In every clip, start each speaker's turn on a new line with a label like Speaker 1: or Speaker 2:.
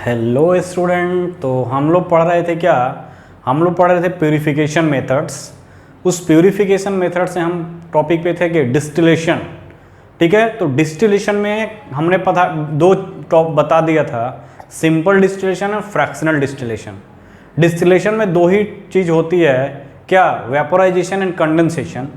Speaker 1: Hello student. तो हम लोग पढ़ रहे थे क्या, हम लोग पढ़ रहे थे प्यूरिफिकेशन मेथड्स। उस प्यूरिफिकेशन मेथड से हम टॉपिक पे थे कि डिस्टिलेशन। ठीक है, तो डिस्टिलेशन में हमने पता दो टॉप बता दिया था, सिंपल डिस्टिलेशन और फ्रैक्शनल डिस्टिलेशन। डिस्टिलेशन में दो ही चीज़ होती है क्या, वेपोराइजेशन एंड कंडेंसेशन।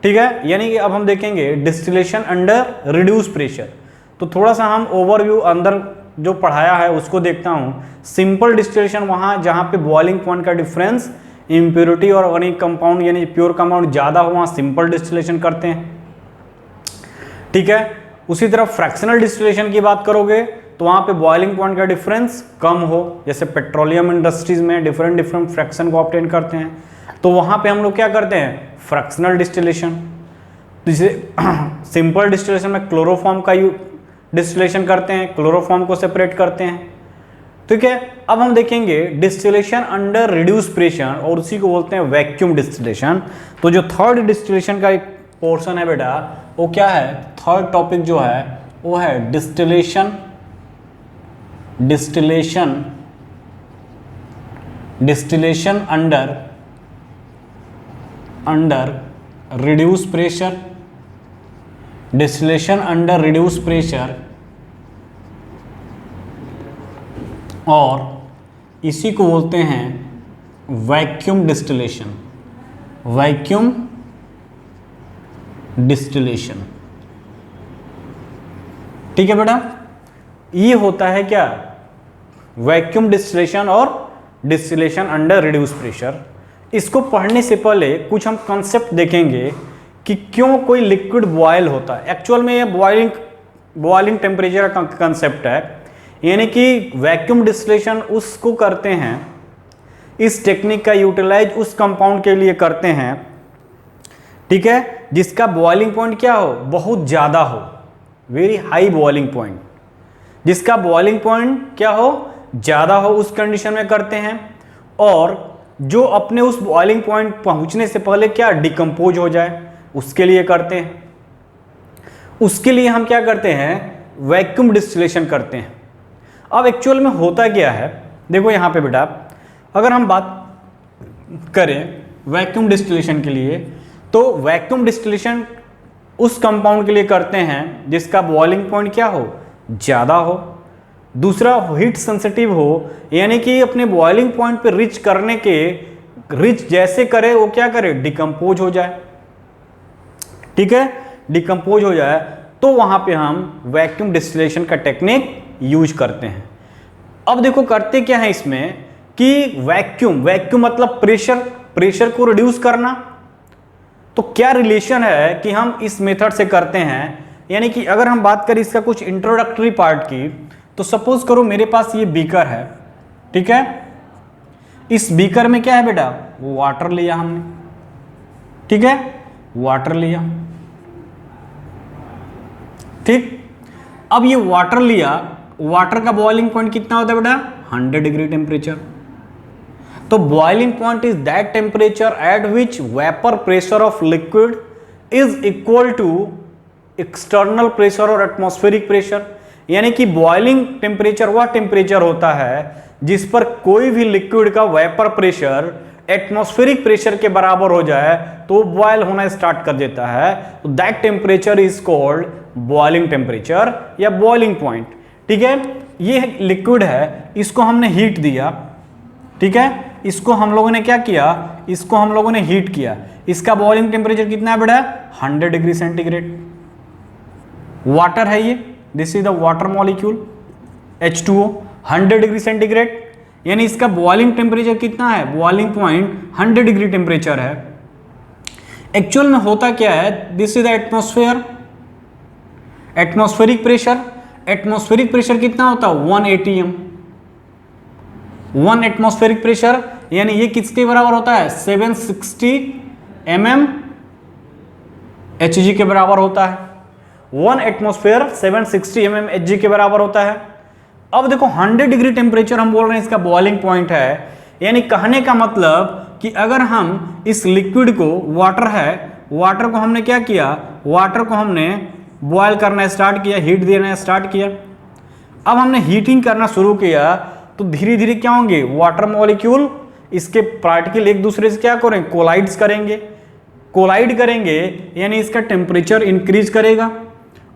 Speaker 1: ठीक है, यानी कि अब हम देखेंगे डिस्टिलेशन अंडर रिड्यूस प्रेशर। तो थोड़ा सा हम ओवरव्यू अंदर जो पढ़ाया है उसको देखता हूँ। सिंपल डिस्टिलेशन वहाँ जहाँ पे बॉइलिंग पॉइंट का डिफरेंस इम्प्योरिटी और ऑर्गेनिक कंपाउंड यानी प्योर कंपाउंड ज़्यादा हो, वहाँ सिंपल डिस्टिलेशन करते हैं। ठीक है, उसी तरह फ्रैक्शनल डिस्टिलेशन की बात करोगे तो वहाँ पे बॉइलिंग पॉइंट का डिफरेंस कम हो, जैसे पेट्रोलियम इंडस्ट्रीज में डिफरेंट फ्रैक्शन को ऑब्टेन करते हैं, तो वहाँ पे हम लोग क्या करते हैं, फ्रैक्शनल डिस्टिलेशन। जैसे सिंपल डिस्टिलेशन में क्लोरोफॉर्म का डिस्टिलेशन करते हैं, क्लोरोफॉर्म को सेपरेट करते हैं। ठीक है, अब हम देखेंगे डिस्टिलेशन अंडर रिड्यूस प्रेशर और उसी को बोलते हैं वैक्यूम डिस्टिलेशन। तो जो थर्ड डिस्टिलेशन का एक पोर्शन है बेटा, वो क्या है, थर्ड टॉपिक जो है वो है distillation under reduce pressure. Distillation under reduce pressure और इसी को बोलते हैं वैक्यूम डिस्टिलेशन। ठीक है बेटा, ये होता है क्या, वैक्यूम डिस्टिलेशन और डिस्टिलेशन अंडर रिड्यूस प्रेशर। इसको पढ़ने से पहले कुछ हम कंसेप्ट देखेंगे कि क्यों कोई लिक्विड बॉयल होता है। एक्चुअल में ये बॉइलिंग टेम्परेचर का कंसेप्ट है, यानी कि वैक्यूम डिस्टिलेशन उसको करते हैं, इस टेक्निक का यूटिलाइज उस कंपाउंड के लिए करते हैं, ठीक है, जिसका बॉइलिंग पॉइंट क्या हो, बहुत ज़्यादा हो, वेरी हाई बॉइलिंग पॉइंट। जिसका बॉइलिंग पॉइंट क्या हो, ज़्यादा हो, उस कंडीशन में करते हैं। और जो अपने उस बॉइलिंग पॉइंट पहुंचने से पहले क्या डिकम्पोज हो जाए, उसके लिए करते हैं। उसके लिए हम क्या करते हैं, वैक्यूम डिस्टिलेशन करते हैं। अब एक्चुअल में होता क्या है, देखो यहाँ पे बेटा, अगर हम बात करें वैक्यूम डिस्टिलेशन के लिए, तो वैक्यूम डिस्टिलेशन उस कंपाउंड के लिए करते हैं जिसका बॉइलिंग पॉइंट क्या हो, ज़्यादा हो, दूसरा हीट सेंसिटिव हो, यानी कि अपने बॉइलिंग पॉइंट पे रिच जैसे करे वो क्या करे, डिकम्पोज हो जाए। ठीक है, डिकम्पोज हो जाए तो वहां पे हम वैक्यूम डिस्टिलेशन का टेक्निक यूज करते हैं। अब देखो करते क्या है इसमें कि वैक्यूम मतलब प्रेशर को रिड्यूस करना। तो क्या रिलेशन है कि हम इस मेथड से करते हैं, यानी कि अगर हम बात करें इसका कुछ इंट्रोडक्टरी पार्ट की, तो सपोज करो मेरे पास ये बीकर है। ठीक है, इस बीकर में क्या है बेटा, वो वाटर लिया हमने। ठीक है, वाटर लिया। ठीक, अब ये वाटर लिया, वाटर का बॉइलिंग पॉइंट कितना होता है बेटा, 100 डिग्री टेम्परेचर। तो boiling point is that temperature at which vapour pressure of liquid is equal to external pressure और एटमॉस्फेरिक प्रेशर। यानी कि बॉइलिंग टेम्परेचर वह टेम्परेचर होता है जिस पर कोई भी लिक्विड का वेपर प्रेशर एटमॉस्फेरिक प्रेशर के बराबर हो जाए तो बॉयल होना स्टार्ट कर देता है। तो that temperature is called boiling temperature या बॉइलिंग पॉइंट। ठीक है, ये लिक्विड है, इसको हमने हीट दिया। ठीक है, इसको हम लोगों ने क्या किया, इसको हम लोगों ने हीट किया। इसका बॉइलिंग टेम्परेचर कितना है बेटा, 100 डिग्री सेंटीग्रेड। वाटर है ये, this is the water molecule H2O, 100 degree centigrade, यानी इसका बॉइलिंग टेम्परेचर कितना है, बॉइलिंग पॉइंट 100 डिग्री टेम्परेचर है। एक्चुअल में होता क्या है, this is the atmosphere, atmospheric pressure कितना होता है, 1 atm। 1 एटमॉस्फेरिक प्रेशर यानी ये किसके बराबर होता है, 760 mm Hg के बराबर होता है। 1 एटमॉस्फेयर 760 mm Hg के बराबर होता है। अब देखो 100 डिग्री टेम्परेचर हम बोल रहे हैं इसका बॉइलिंग पॉइंट है, यानी कहने का मतलब कि अगर हम इस लिक्विड को, वाटर है, वाटर को हमने क्या किया, वाटर को हमने बॉयल करना स्टार्ट किया, हीट देना स्टार्ट किया। अब हमने हीटिंग करना शुरू किया तो धीरे धीरे क्या होंगे, वाटर मॉलिक्यूल इसके पार्टिकल एक दूसरे से क्या करेंगे, कोलाइड्स करेंगे। कोलाइड करेंगे यानी इसका टेम्परेचर इंक्रीज करेगा,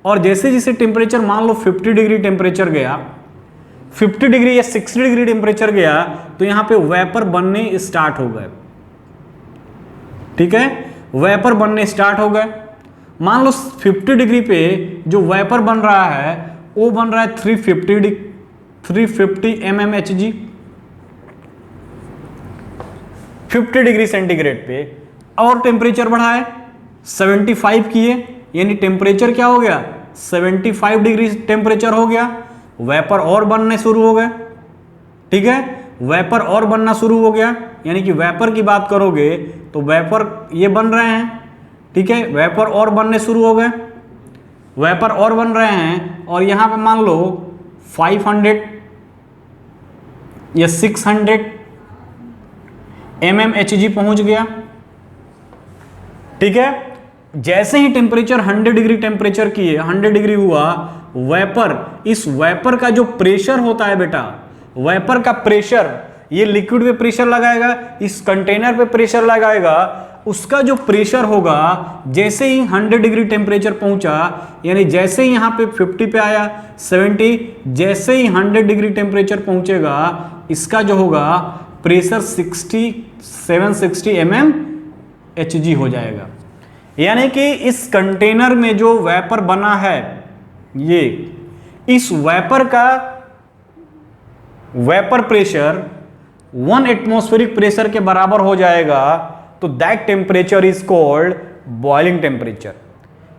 Speaker 1: और जैसे जैसे टेम्परेचर मान लो 50 डिग्री टेम्परेचर गया, 50 डिग्री या 60 डिग्री टेम्परेचर गया, तो यहां पे वेपर बनने स्टार्ट हो गए। ठीक है, वेपर बनने स्टार्ट हो गए। मान लो 50 डिग्री पे जो वेपर बन रहा है वो बन रहा है 350 mmHg 50 डिग्री सेंटीग्रेड पे, और टेम्परेचर बढ़ा है 75 किए, यानी टेम्परेचर क्या हो गया, 75 डिग्री टेम्परेचर हो गया। वेपर और बनने शुरू हो गए। ठीक है, वेपर और बनना शुरू हो गया, यानी कि वेपर की बात करोगे तो वेपर ये बन रहे हैं। ठीक है, वेपर और बनने शुरू हो गए, वेपर और बन रहे हैं, और यहां पे मान लो 500 या 600 mmHg पहुंच गया। ठीक है, जैसे ही टेम्परेचर 100 डिग्री टेम्परेचर किए, 100 डिग्री हुआ, वेपर, इस वेपर का जो प्रेशर होता है बेटा, वेपर का प्रेशर, ये लिक्विड पे प्रेशर लगाएगा, इस कंटेनर पे प्रेशर लगाएगा, उसका जो प्रेशर होगा जैसे ही 100 डिग्री टेम्परेचर पहुंचा, यानी जैसे ही यहां पे 50 पे आया, 70, जैसे ही 100 डिग्री टेम्परेचर पहुंचेगा, इसका जो होगा प्रेशर 760 mmHg हो जाएगा। यानी कि इस कंटेनर में जो वेपर बना है, ये इस वेपर का वेपर प्रेशर 1 एटमॉस्फेरिक प्रेशर के बराबर हो जाएगा, तो that temperature is called boiling temperature.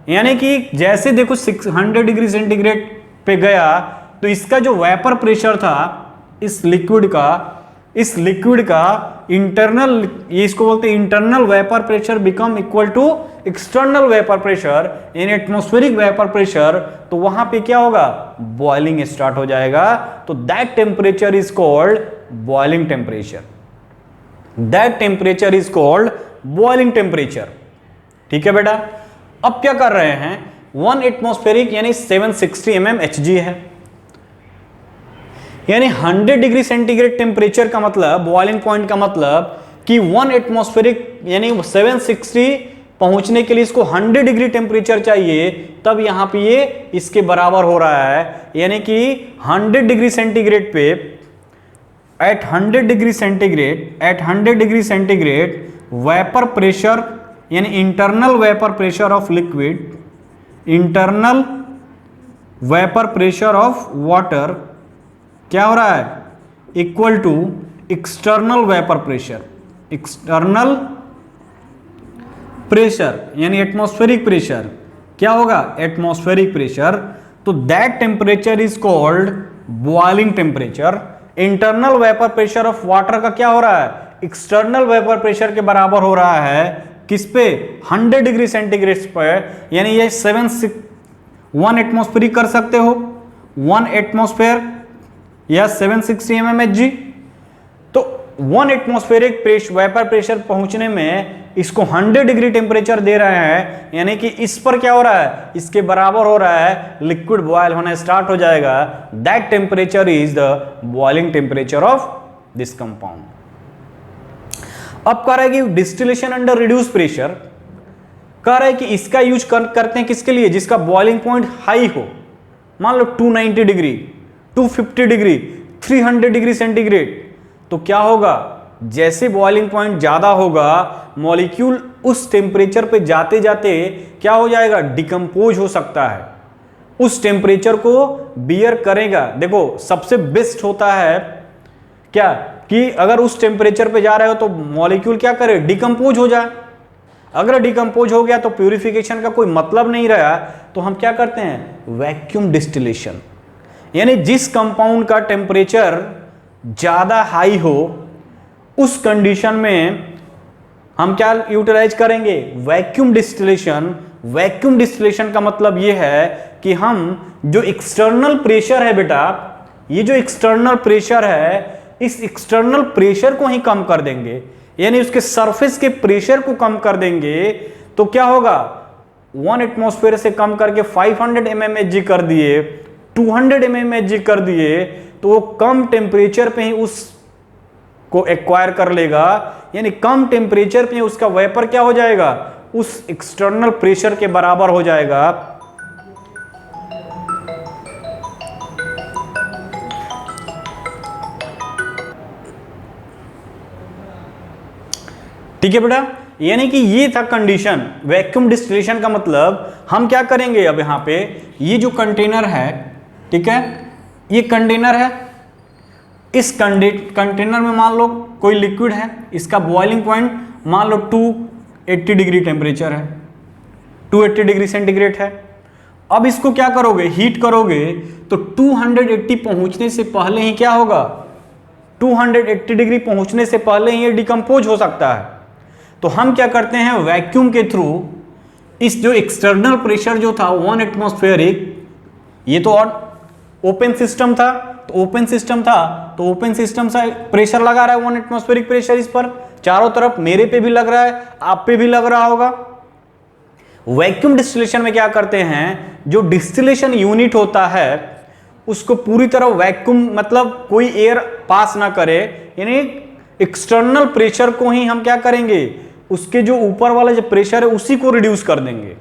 Speaker 1: यानी कि जैसे देखो 600 डिग्री सेंटीग्रेड पे गया, तो इसका जो वेपर प्रेशर था इस लिक्विड का इंटरनल, ये इसको बोलते हैं internal vapour pressure become equal to external vapour pressure in atmospheric vapour pressure, तो वहां पे क्या होगा, बॉइलिंग स्टार्ट हो जाएगा। तो that temperature is called boiling temperature, that temperature is called boiling temperature. ठीक है बेटा, अब क्या कर रहे हैं, 1 एटमॉस्फेरिक यानी 760 mmHg है, यानी 100 डिग्री सेंटीग्रेड टेम्परेचर का मतलब, बॉइलिंग पॉइंट का मतलब कि 1 एटमॉस्फेरिक यानी 760 पहुंचने के लिए इसको 100 डिग्री टेम्परेचर चाहिए, तब यहां पे ये इसके बराबर हो रहा है। यानी कि 100 डिग्री सेंटीग्रेड पे at 100 degree centigrade vapour pressure यानी internal vapour pressure of liquid, internal vapour pressure of water क्या हो रहा है, equal to external vapour pressure, external pressure यानी एटमॉस्फेरिक प्रेशर क्या होगा, एटमॉस्फेरिक प्रेशर। तो that temperature is called boiling temperature. Internal vapour pressure of water का क्या हो रहा है, एक्सटर्नल वेपर प्रेशर के बराबर हो रहा है, किस पे, 100 डिग्री सेंटीग्रेड पर, यानी ये 1 एटमॉस्फेरिक कर सकते हो, 1 एटमॉस्फेयर या 760 mmHg। तो 1 एटमॉस्फेरिक वेपर प्रेशर पहुंचने में इसको 100 डिग्री टेम्परेचर दे रहे हैं, यानी कि इस पर क्या हो रहा है, इसके बराबर हो रहा है, लिक्विड बॉयल होना स्टार्ट हो जाएगा। That temperature is the boiling temperature of this compound. अब कह रहा है कि डिस्टिलेशन अंडर रिड्यूस प्रेशर, कह रहा है कि इसका यूज करते हैं किसके लिए, जिसका बॉइलिंग पॉइंट हाई हो, मान लो 290 डिग्री, 250 डिग्री, 300 डिग्री सेंटीग्रेड। तो क्या होगा, जैसे बॉइलिंग पॉइंट ज्यादा होगा, मॉलिक्यूल उस टेम्परेचर पे जाते जाते क्या हो जाएगा, डिकम्पोज हो सकता है, उस टेम्परेचर को बियर करेगा। देखो सबसे बेस्ट होता है क्या कि अगर उस टेम्परेचर पे जा रहे हो तो मॉलिक्यूल क्या करे, डिकम्पोज हो जाए। अगर डिकम्पोज हो गया तो प्यूरिफिकेशन का कोई मतलब नहीं रहा, तो हम क्या करते हैं, वैक्यूम डिस्टिलेशन। यानी जिस कंपाउंड का टेम्परेचर ज्यादा हाई हो, उस कंडीशन में हम क्या यूटिलाइज करेंगे, वैक्यूम डिस्टिलेशन। वैक्यूम डिस्टिलेशन का मतलब यह है कि हम जो एक्सटर्नल प्रेशर है बेटा, ये जो एक्सटर्नल प्रेशर है, इस एक्सटर्नल प्रेशर को ही कम कर देंगे, यानी उसके सरफेस के प्रेशर को कम कर देंगे। तो क्या होगा, 1 एटमॉस्फेयर से कम करके 500 mmHg कर दिए, 200 mmHg कर दिए तो वो कम टेम्परेचर पे ही उसको एक्वायर कर लेगा, यानी कम टेम्परेचर पे उसका वेपर क्या हो जाएगा, उस एक्सटर्नल प्रेशर के बराबर हो जाएगा। ठीक है बेटा, यानी कि ये था कंडीशन वैक्यूम डिस्टिलेशन का। मतलब हम क्या करेंगे, अब यहां पे ये जो कंटेनर है, ठीक है, ये कंटेनर है, इस कंटेनर में मान लो कोई लिक्विड है, इसका बॉइलिंग पॉइंट मान लो 280 डिग्री टेम्परेचर है, 280 डिग्री सेंटीग्रेड है। अब इसको क्या करोगे, हीट करोगे तो 280 पहुंचने से पहले ही क्या होगा, 280 डिग्री पहुंचने से पहले ही ये डिकम्पोज हो सकता है। तो हम क्या करते हैं, वैक्यूम के थ्रू इस जो एक्सटर्नल प्रेशर जो था 1 एटमॉस्फेरिक, ये तो और ओपन सिस्टम था, तो ओपन सिस्टम था तो ओपन सिस्टम से प्रेशर लगा रहा है 1 एटमॉस्फेरिक प्रेशर इस पर चारों तरफ, मेरे पे भी लग रहा है, आप पे भी लग रहा होगा। वैक्यूम डिस्टिलेशन में क्या करते हैं, जो डिस्टिलेशन यूनिट होता है उसको पूरी तरह वैक्यूम, मतलब कोई एयर पास ना करे, यानी एक्सटर्नल प्रेशर को ही हम क्या करेंगे, उसके जो ऊपर वाला जो प्रेशर है उसी को रिड्यूस कर देंगे,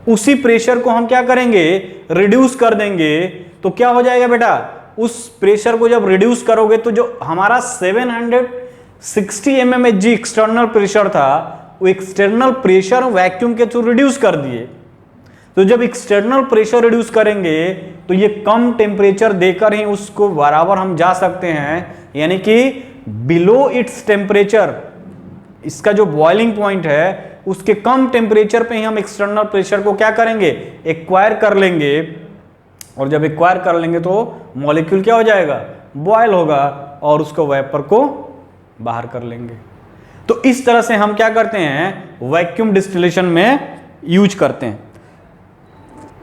Speaker 1: उसी प्रेशर को हम क्या करेंगे, रिड्यूस कर देंगे। तो क्या हो जाएगा बेटा, उस प्रेशर को जब रिड्यूस करोगे तो जो हमारा 760 mmHg एक्सटर्नल प्रेशर था, वो एक्सटर्नल प्रेशर वैक्यूम के थ्रू रिड्यूस कर दिए। तो जब एक्सटर्नल प्रेशर रिड्यूस करेंगे तो ये कम टेम्परेचर देकर ही उसको बराबर हम जा सकते हैं, यानी कि बिलो इट्स टेम्परेचर, इसका जो बॉइलिंग पॉइंट है उसके कम टेम्परेचर पे ही हम एक्सटर्नल प्रेशर को क्या करेंगे, एक्वायर कर लेंगे। और जब एक्वायर कर लेंगे तो मॉलिक्यूल क्या हो जाएगा, बॉयल होगा और उसको वेपर को बाहर कर लेंगे। तो इस तरह से हम क्या करते हैं, वैक्यूम डिस्टिलेशन में यूज करते हैं।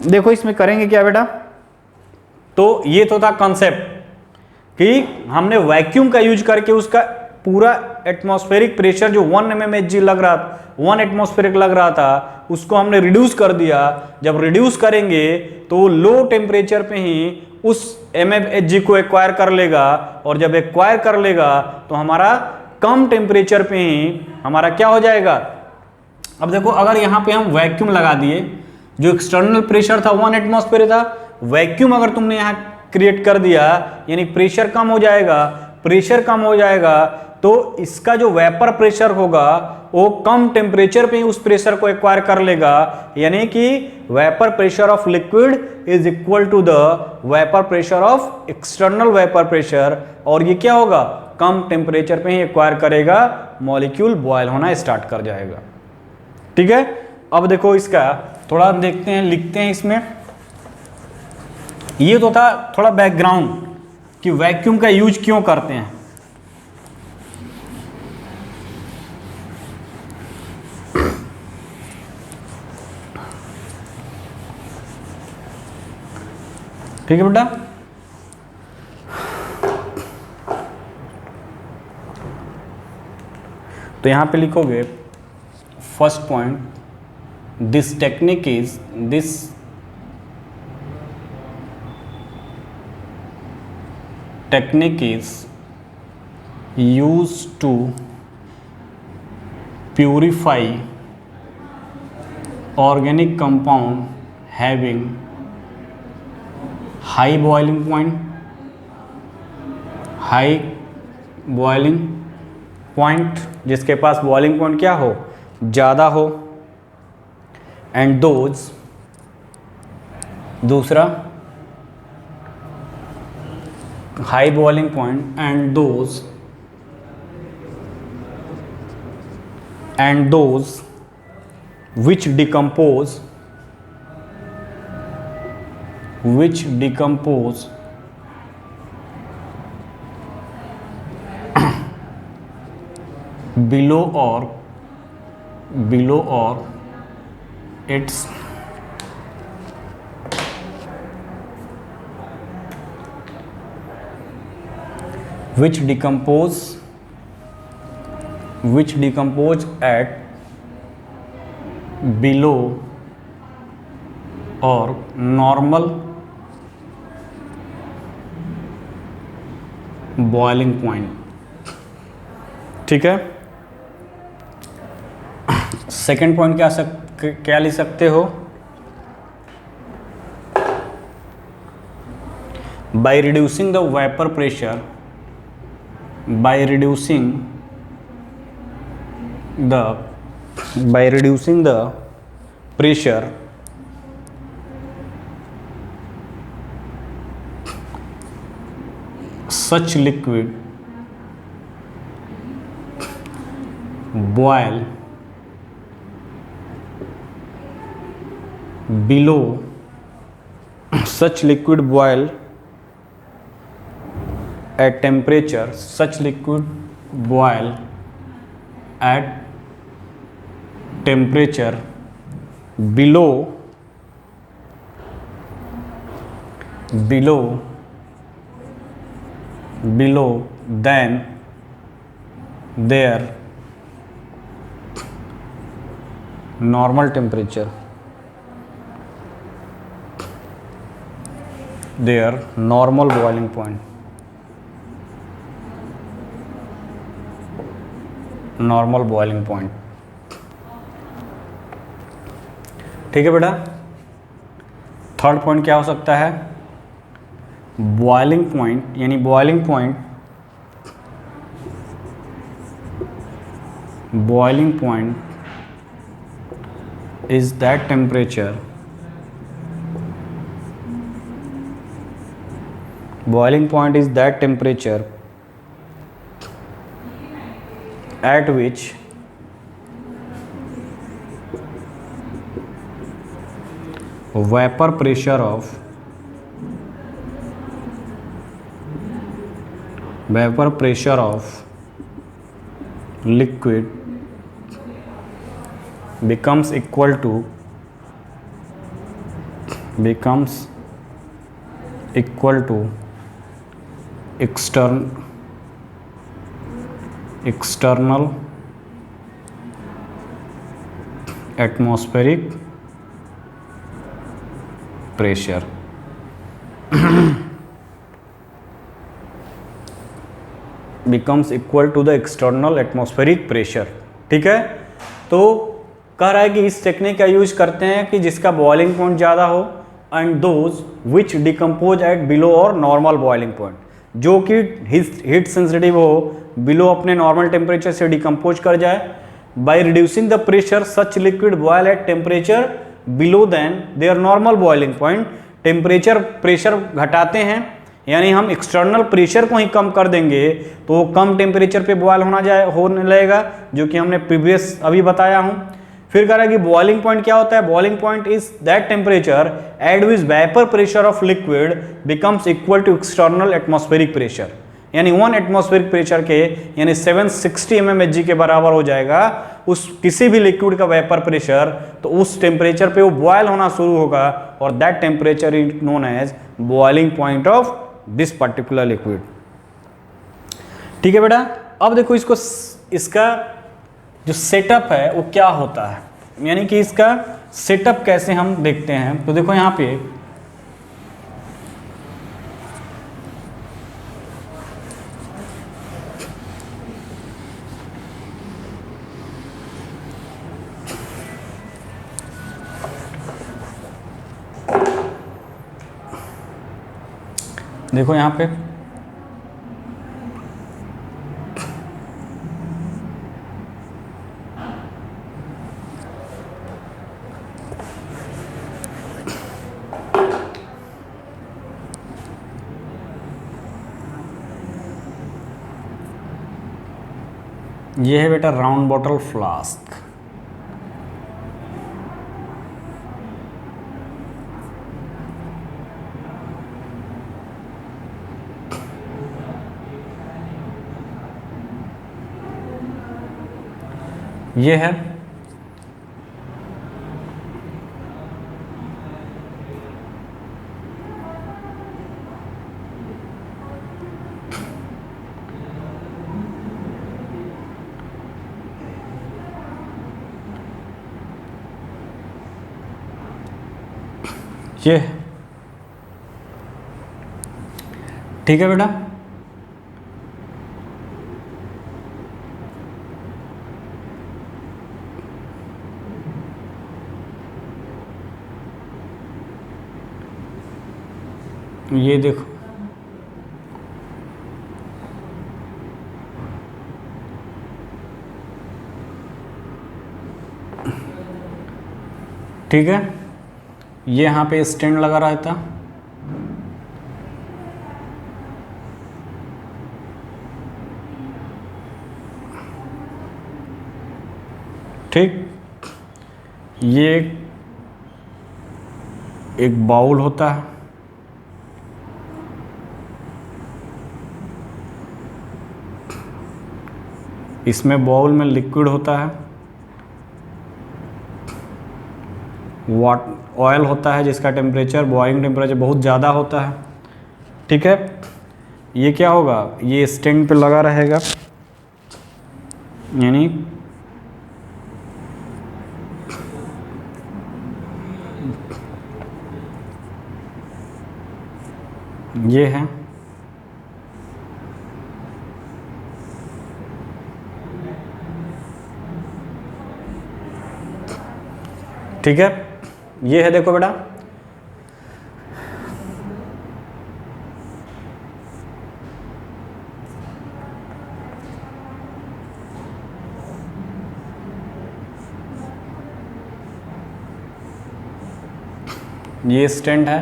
Speaker 1: देखो इसमें करेंगे क्या बेटा, तो ये तो था कॉन्सेप्ट कि हमने वैक्यूम का यूज करके उसका पूरा एटमॉस्फेरिक प्रेशर जो 1 mmHg लग रहा, 1 एटमॉस्फेरिक लग रहा था, उसको हमने रिड्यूस कर दिया। जब रिड्यूस करेंगे तो लो टेम्परेचर पे ही उस mmHg को एक्वायर कर लेगा, और जब एक्वायर कर लेगा तो हमारा कम टेम्परेचर पे ही हमारा क्या हो जाएगा। अब देखो अगर यहाँ पे हम वैक्यूम लगा दिए, जो एक्सटर्नल प्रेशर था 1 एटमॉस्फेयर था, वैक्यूम अगर तुमने यहाँ क्रिएट कर दिया, यानी प्रेशर कम हो जाएगा, प्रेशर कम हो जाएगा तो इसका जो वेपर प्रेशर होगा वो कम टेम्परेचर पे ही उस प्रेशर को एक्वायर कर लेगा, यानी कि vapour pressure of liquid is equal to the vapour pressure of external vapour pressure, और ये क्या होगा, कम टेम्परेचर पे ही एक्वायर करेगा, मॉलिक्यूल बॉयल होना स्टार्ट कर जाएगा। ठीक है, अब देखो इसका थोड़ा देखते हैं, लिखते हैं इसमें। ये तो था थोड़ा बैकग्राउंड कि वैक्यूम का यूज क्यों करते हैं। ठीक है बेटा, तो यहां पे लिखोगे first point, this technique is used to purify organic compound having high boiling point, जिसके पास बॉइलिंग पॉइंट क्या हो, ज़्यादा हो, एंड दूसरा high boiling point and those which decompose below or its which decompose at below or normal boiling point. ठीक है, second point क्या लिख सकते हो? Bye reducing the vapour pressure, by reducing the pressure such liquid boil below such liquid boil at temperature such liquid boil at temperature below than their normal temperature, their normal boiling point, normal boiling point. ठीक है बेटा, third point क्या हो सकता है? Boiling point, यानी boiling point is that temperature, boiling point is that temperature at which vapor pressure of liquid becomes equal to external atmospheric pressure। becomes equal to the external atmospheric pressure। ठीक है, तो कह रहा है कि इस technique का यूज करते हैं कि जिसका बॉइलिंग पॉइंट ज़्यादा हो, and those which decompose at below और नॉर्मल बॉइलिंग पॉइंट, जो कि हीट सेंसिटिव हो, बिलो अपने नॉर्मल टेम्परेचर से डिकम्पोज कर जाए। By reducing the pressure such liquid boil at temperature below then their normal boiling point. Temperature pressure घटाते हैं, यानी हम एक्सटर्नल प्रेशर को ही कम कर देंगे तो वो कम टेम्परेचर पे बॉयल होने लगेगा, जो कि हमने प्रीवियस अभी बताया हूँ। फिर कह रहा है कि बॉइलिंग पॉइंट क्या होता है? Boiling point is that temperature at which vapour pressure of liquid becomes equal to external atmospheric pressure, यानी 1 एटमॉस्फेरिक प्रेशर के यानी 760 mmHg के बराबर हो जाएगा उस किसी भी लिक्विड का वेपर प्रेशर, तो उस टेम्परेचर पे वो बॉयल होना शुरू होगा, और that temperature is known as boiling point of this particular liquid. ठीक है बेटा, अब देखो इसका जो सेटअप है वो क्या होता है, यानी कि इसका सेटअप कैसे हम देखते हैं। तो देखो यहाँ पे देखो यहाँ पे ये है बेटा राउंड बॉटल फ्लास्क। ये है ये, ठीक है बेटा। ये देखो, ठीक है, ये यहाँ पे स्टैंड लगा रहता, ठीक। ये एक बाउल होता है, इसमें बाउल में लिक्विड होता है, ऑयल होता है जिसका टेम्परेचर, बॉइलिंग टेम्परेचर बहुत ज़्यादा होता है, ठीक है। ये क्या होगा, ये स्टैंड पे लगा रहेगा, यानी ये है, ठीक है। ये है, देखो बेटा, ये स्टैंड है,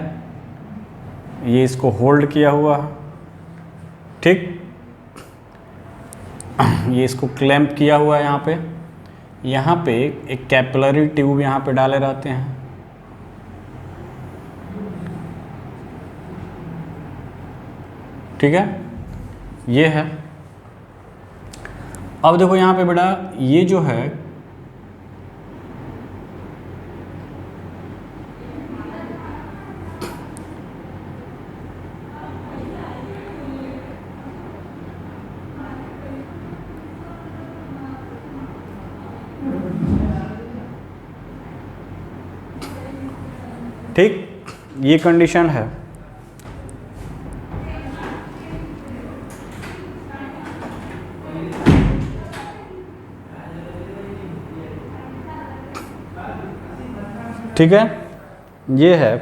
Speaker 1: ये इसको होल्ड किया हुआ है, ठीक। ये इसको क्लैंप किया हुआ है यहाँ पे एक कैपिलरी ट्यूब यहाँ पे डाले रहते हैं, ठीक है। ये है। अब देखो यहाँ पे बेटा, ये जो है ठीक, ये कंडीशन है। ठीक है, ये है।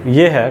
Speaker 1: ये है,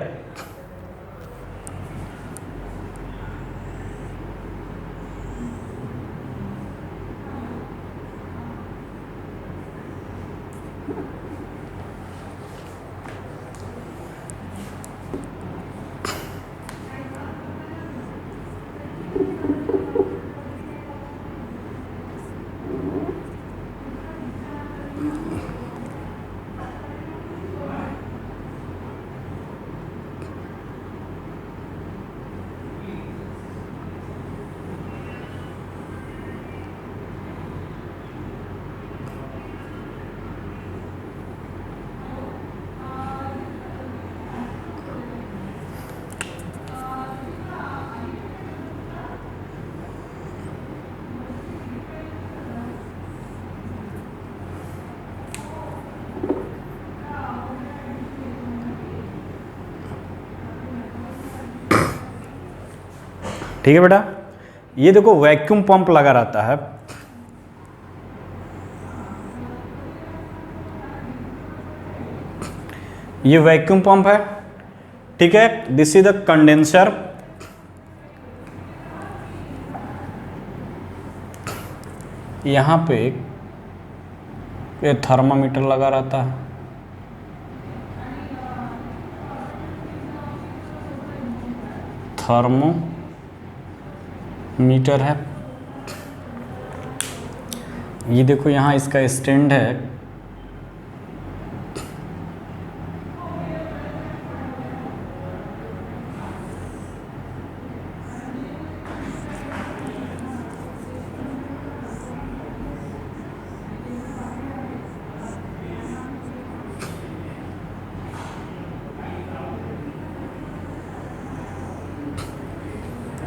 Speaker 1: ठीक है बेटा। ये देखो, वैक्यूम पंप लगा रहता है, ये वैक्यूम पंप है, ठीक है। दिस इज द कंडेंसर, यहाँ पे ये थर्मामीटर लगा रहता है, थर्मोमीटर है। ये देखो, यहाँ इसका स्टैंड है,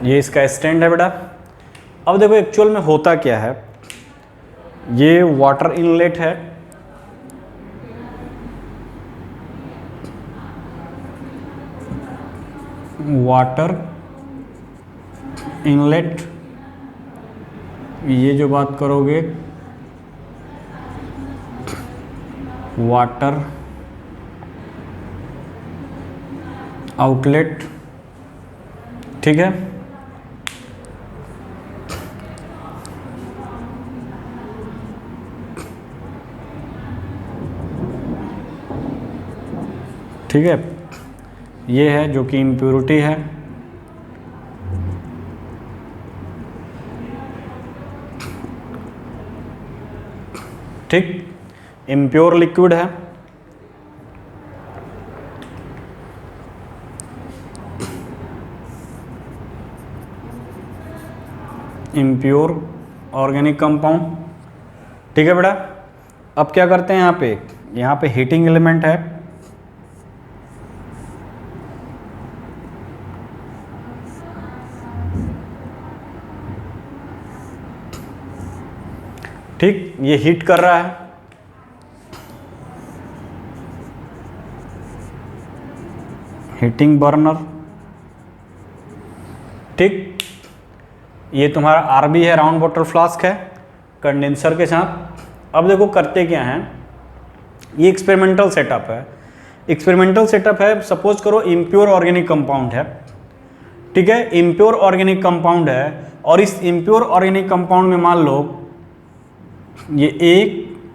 Speaker 1: ये इसका स्टैंड है बेटा। अब देखो एक्चुअल में होता क्या है, ये वाटर इनलेट है, वाटर इनलेट, ये जो बात करोगे वाटर, आउटलेट, ठीक है। ठीक है, ये है जो कि इम्प्योरिटी है। ठीक, इम्प्योर लिक्विड है। इम्प्योर ऑर्गेनिक कंपाउंड, ठीक है बेटा। अब क्या करते हैं यहाँ पे हीटिंग एलिमेंट है, ठीक, ये हीट कर रहा है, हीटिंग बर्नर, ठीक। ये तुम्हारा आरबी है, राउंड वाटर फ्लास्क है, कंडेंसर के साथ। अब देखो करते क्या हैं, ये एक्सपेरिमेंटल सेटअप है। एक्सपेरिमेंटल सेटअप है, सपोज करो इम्प्योर ऑर्गेनिक कंपाउंड है, ठीक है, इम्प्योर ऑर्गेनिक कंपाउंड है, और इस इम्प्योर ऑर्गेनिक कंपाउंड में मान लो ये A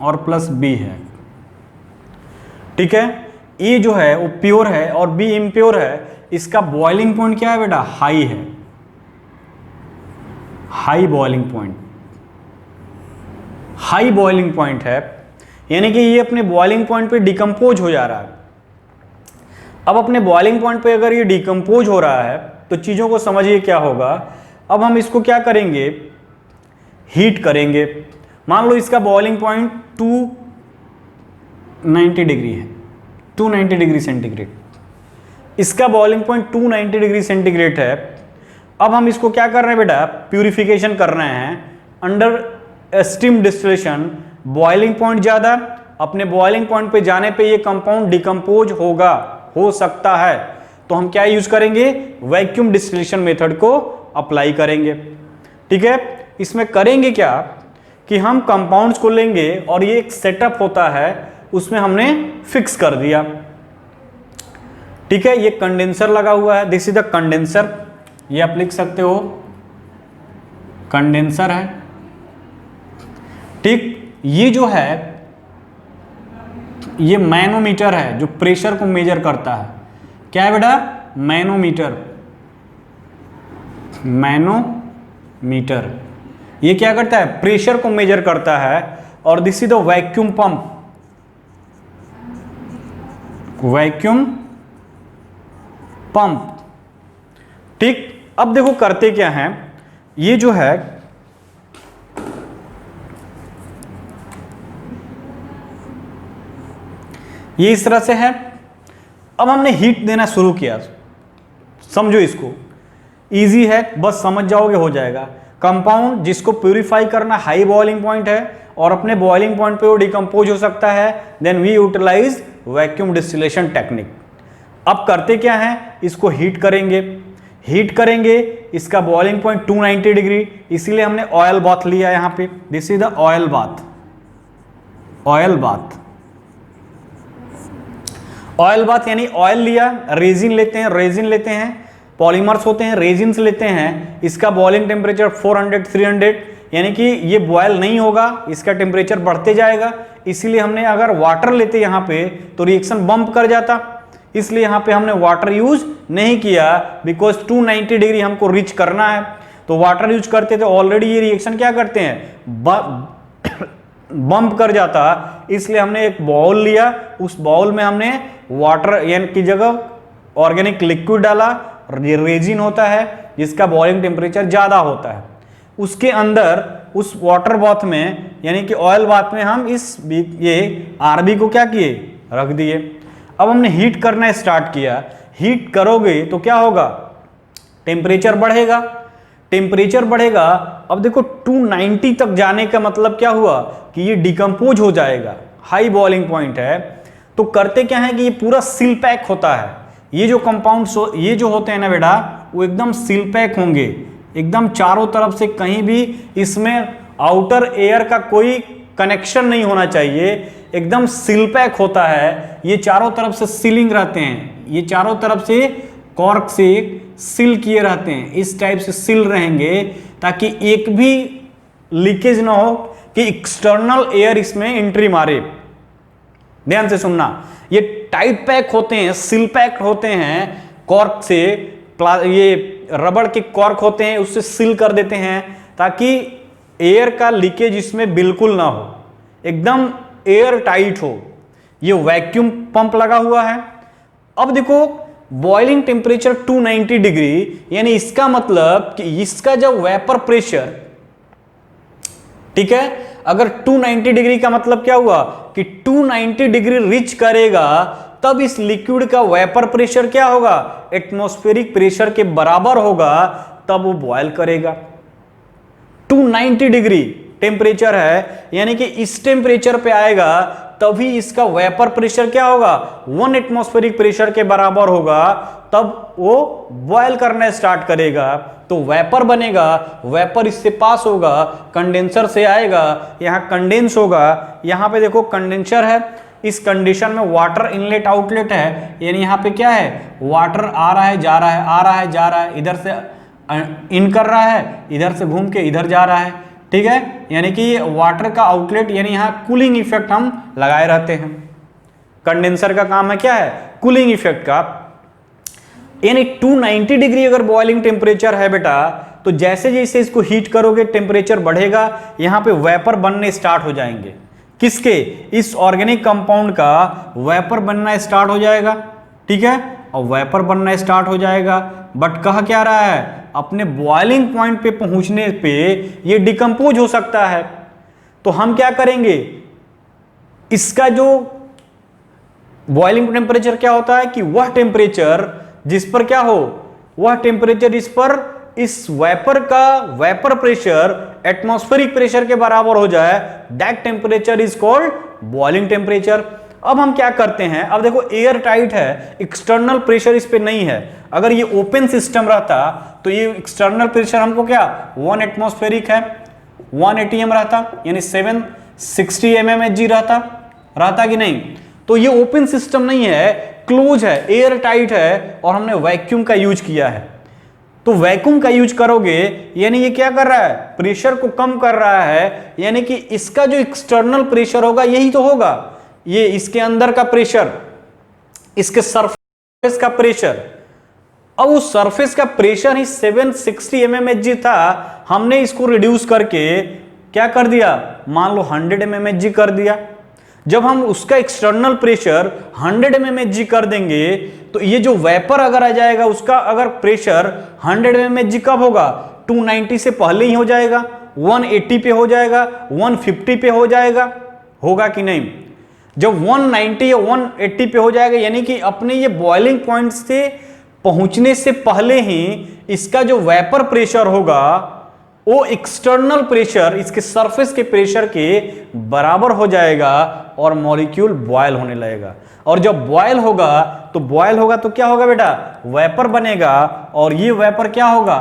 Speaker 1: और प्लस B है, ठीक है। ए जो है वो प्योर है और बी इम्प्योर है। इसका बॉइलिंग पॉइंट क्या है बेटा? हाई है, high boiling point, high boiling point है, यानी कि ये अपने बॉइलिंग पॉइंट पे डिकम्पोज हो जा रहा है। अब अपने बॉइलिंग पॉइंट पे अगर ये डिकम्पोज हो रहा है तो चीज़ों को समझिए क्या होगा। अब हम इसको क्या करेंगे? हीट करेंगे। मान लो इसका बॉइलिंग पॉइंट 290 डिग्री है, 290 डिग्री सेंटीग्रेड। इसका बॉइलिंग पॉइंट 290 डिग्री सेंटीग्रेड है। अब हम इसको क्या कर रहे हैं बेटा? प्यूरिफिकेशन कर रहे हैं under steam distillation. Boiling point ज़्यादा, अपने बॉइलिंग पॉइंट पे जाने पे ये कंपाउंड डिकम्पोज होगा, हो सकता है, तो हम क्या यूज करेंगे? वैक्यूम डिस्टिलेशन मेथड को अप्लाई करेंगे। ठीक है, इसमें करेंगे क्या कि हम कंपाउंड्स को लेंगे और ये एक सेटअप होता है, उसमें हमने फिक्स कर दिया। ठीक है, ये कंडेंसर लगा हुआ है, दिस इज द कंडेंसर, ये आप लिख सकते हो कंडेंसर है। ठीक, ये जो है ये मैनोमीटर है जो प्रेशर को मेजर करता है। क्या है बेटा? मैनोमीटर, मैनोमीटर ये क्या करता है? प्रेशर को मेजर करता है। और this is the vacuum pump, vacuum pump. ठीक, अब देखो करते क्या हैं, ये जो है ये इस तरह से है। अब हमने हीट देना शुरू किया, समझो इसको, इजी है, बस समझ जाओगे हो जाएगा। कंपाउंड जिसको प्यूरिफाई करना हाई बॉइलिंग पॉइंट है और अपने बॉइलिंग पॉइंट पे वो डिकम्पोज हो सकता है, then we utilise vacuum distillation technique. अब करते क्या है? इसको हीट करेंगे, हीट करेंगे, इसका बॉइलिंग पॉइंट 290 डिग्री, इसीलिए हमने ऑयल बाथ लिया यहाँ पे। This is the oil bath, oil bath, oil bath यानी ऑयल लिया, रेजिन लेते हैं, रेजिन लेते हैं, पॉलीमर्स होते हैं, रेजिन्स लेते हैं। इसका बॉइलिंग टेम्परेचर 400 300, यानी कि ये बॉयल नहीं होगा, इसका टेम्परेचर बढ़ते जाएगा। इसीलिए हमने अगर वाटर लेते यहाँ पे तो रिएक्शन बम्प कर जाता, इसलिए यहाँ पे हमने वाटर यूज नहीं किया, बिकॉज 290 डिग्री हमको रीच करना है। तो वाटर यूज करते थे, ऑलरेडी ये रिएक्शन क्या करते हैं? बम्प कर जाता, इसलिए हमने एक बाउल लिया, उस बाउल में हमने वाटर यानी की जगह ऑर्गेनिक लिक्विड डाला, रेजिन होता है जिसका बॉइलिंग टेम्परेचर ज़्यादा होता है, उसके अंदर उस वाटर बाथ में यानी कि ऑयल बाथ में हम ये आरबी को क्या किए? रख दिए। अब हमने हीट करना स्टार्ट किया। हीट करोगे तो क्या होगा? टेम्परेचर बढ़ेगा, टेम्परेचर बढ़ेगा। अब देखो 290 तक जाने का मतलब क्या हुआ कि ये डिकम्पोज हो जाएगा, हाई बॉइलिंग पॉइंट है। तो करते क्या है कि ये पूरा सील पैक होता है। ये जो कंपाउंड्स ये जो होते हैं ना बेटा, वो एकदम सील पैक होंगे, एकदम चारों तरफ से कहीं भी इसमें आउटर एयर का कोई कनेक्शन नहीं होना चाहिए, एकदम सील पैक होता है। ये चारों तरफ से सीलिंग रहते हैं, ये चारों तरफ से कॉर्क से सील किए रहते हैं, इस टाइप से सील रहेंगे ताकि एक भी लीकेज ना हो कि एक्सटर्नल एयर इसमें एंट्री मारे। ध्यान से सुनना, ये टाइट पैक होते हैं, सील पैक होते हैं कॉर्क से, ये रबड़ के कॉर्क होते हैं उससे सील कर देते हैं ताकि एयर का लीकेज इसमें बिल्कुल ना हो, एकदम एयर टाइट हो। ये वैक्यूम पंप लगा हुआ है। अब देखो बॉइलिंग टेम्परेचर 290 डिग्री, यानी इसका मतलब कि इसका जब वेपर प्रेशर, ठीक है, अगर 290 डिग्री का मतलब क्या हुआ कि 290 डिग्री रीच करेगा तब इस लिक्विड का वेपर प्रेशर क्या होगा, एटमॉस्फेरिक प्रेशर के बराबर होगा, तब वो बॉयल करेगा। 290 डिग्री टेम्परेचर है, यानी कि इस टेम्परेचर पे आएगा तभी इसका वेपर प्रेशर क्या होगा, 1 एटमॉस्फेरिक प्रेशर के बराबर होगा, तब वो बॉयल करना स्टार्ट करेगा। तो वेपर बनेगा, वेपर इससे पास होगा, कंडेंसर से आएगा, यहां कंडेंस होगा। यहां पे देखो कंडेंसर है, इस कंडीशन में वाटर इनलेट आउटलेट है, यानी यहां पे क्या है, वाटर आ रहा है जा रहा है, आ रहा है जा रहा है, इधर से इन कर रहा है, इधर से घूम के इधर जा रहा है, ठीक है। यानी कि वाटर का आउटलेट, यानी यहां कूलिंग इफेक्ट हम लगाए रहते हैं। कंडेंसर का काम है क्या है, कूलिंग इफेक्ट का। यानी 290 डिग्री अगर बॉइलिंग टेम्परेचर है बेटा, तो जैसे जैसे इसको हीट करोगे टेम्परेचर बढ़ेगा, यहां पे वेपर बनने स्टार्ट हो जाएंगे। किसके, इस ऑर्गेनिक कंपाउंड का वेपर बनना स्टार्ट हो जाएगा, ठीक है। और वेपर बनना स्टार्ट हो जाएगा, बट कह क्या रहा है, अपने बॉइलिंग पॉइंट पे पहुंचने पे ये डिकम्पोज हो सकता है। तो हम क्या करेंगे, इसका जो बॉइलिंग टेम्परेचर क्या होता है कि वह टेम्परेचर जिस पर क्या हो, वह टेम्परेचर इस पर इस वेपर का वेपर प्रेशर एटमॉस्फेरिक प्रेशर के बराबर हो जाए, that temperature is called boiling temperature. अब हम क्या करते हैं, अब देखो एयर टाइट है, एक्सटर्नल प्रेशर इस पे नहीं है। अगर ये ओपन सिस्टम रहता तो ये एक्सटर्नल प्रेशर हमको क्या 1 एटमॉस्फेरिक है, 1 atm रहता, यानी 760 mmHg रहता कि नहीं। तो ये ओपन सिस्टम नहीं है, क्लोज है, एयर टाइट है, और हमने वैक्यूम का यूज किया है। तो वैक्यूम का यूज करोगे, यानी ये क्या कर रहा है, प्रेशर को कम कर रहा है, यानी कि इसका जो एक्सटर्नल प्रेशर होगा यही तो होगा, ये इसके अंदर का प्रेशर, इसके सरफेस का प्रेशर। अब उस सरफेस का प्रेशर ही 760 mmHg था, हमने इसको रिड्यूस करके क्या कर दिया, मान लो 100 mmHg कर दिया। जब हम उसका एक्सटर्नल प्रेशर 100 mmHg कर देंगे तो ये जो वेपर अगर आ जाएगा उसका अगर प्रेशर 100 mmHg कब होगा, 290 से पहले ही हो जाएगा, 180 पे हो जाएगा, 150 पे हो जाएगा, होगा कि नहीं। जब 190 या 180 पे हो जाएगा, यानी कि अपने ये बॉइलिंग पॉइंट से पहुंचने से पहले ही इसका जो वेपर प्रेशर होगा वो एक्सटर्नल प्रेशर इसके सरफेस के प्रेशर के बराबर हो जाएगा और मॉलिक्यूल बॉयल होने लगेगा। और जब बॉयल होगा तो क्या होगा बेटा, वेपर बनेगा, और ये वेपर क्या होगा,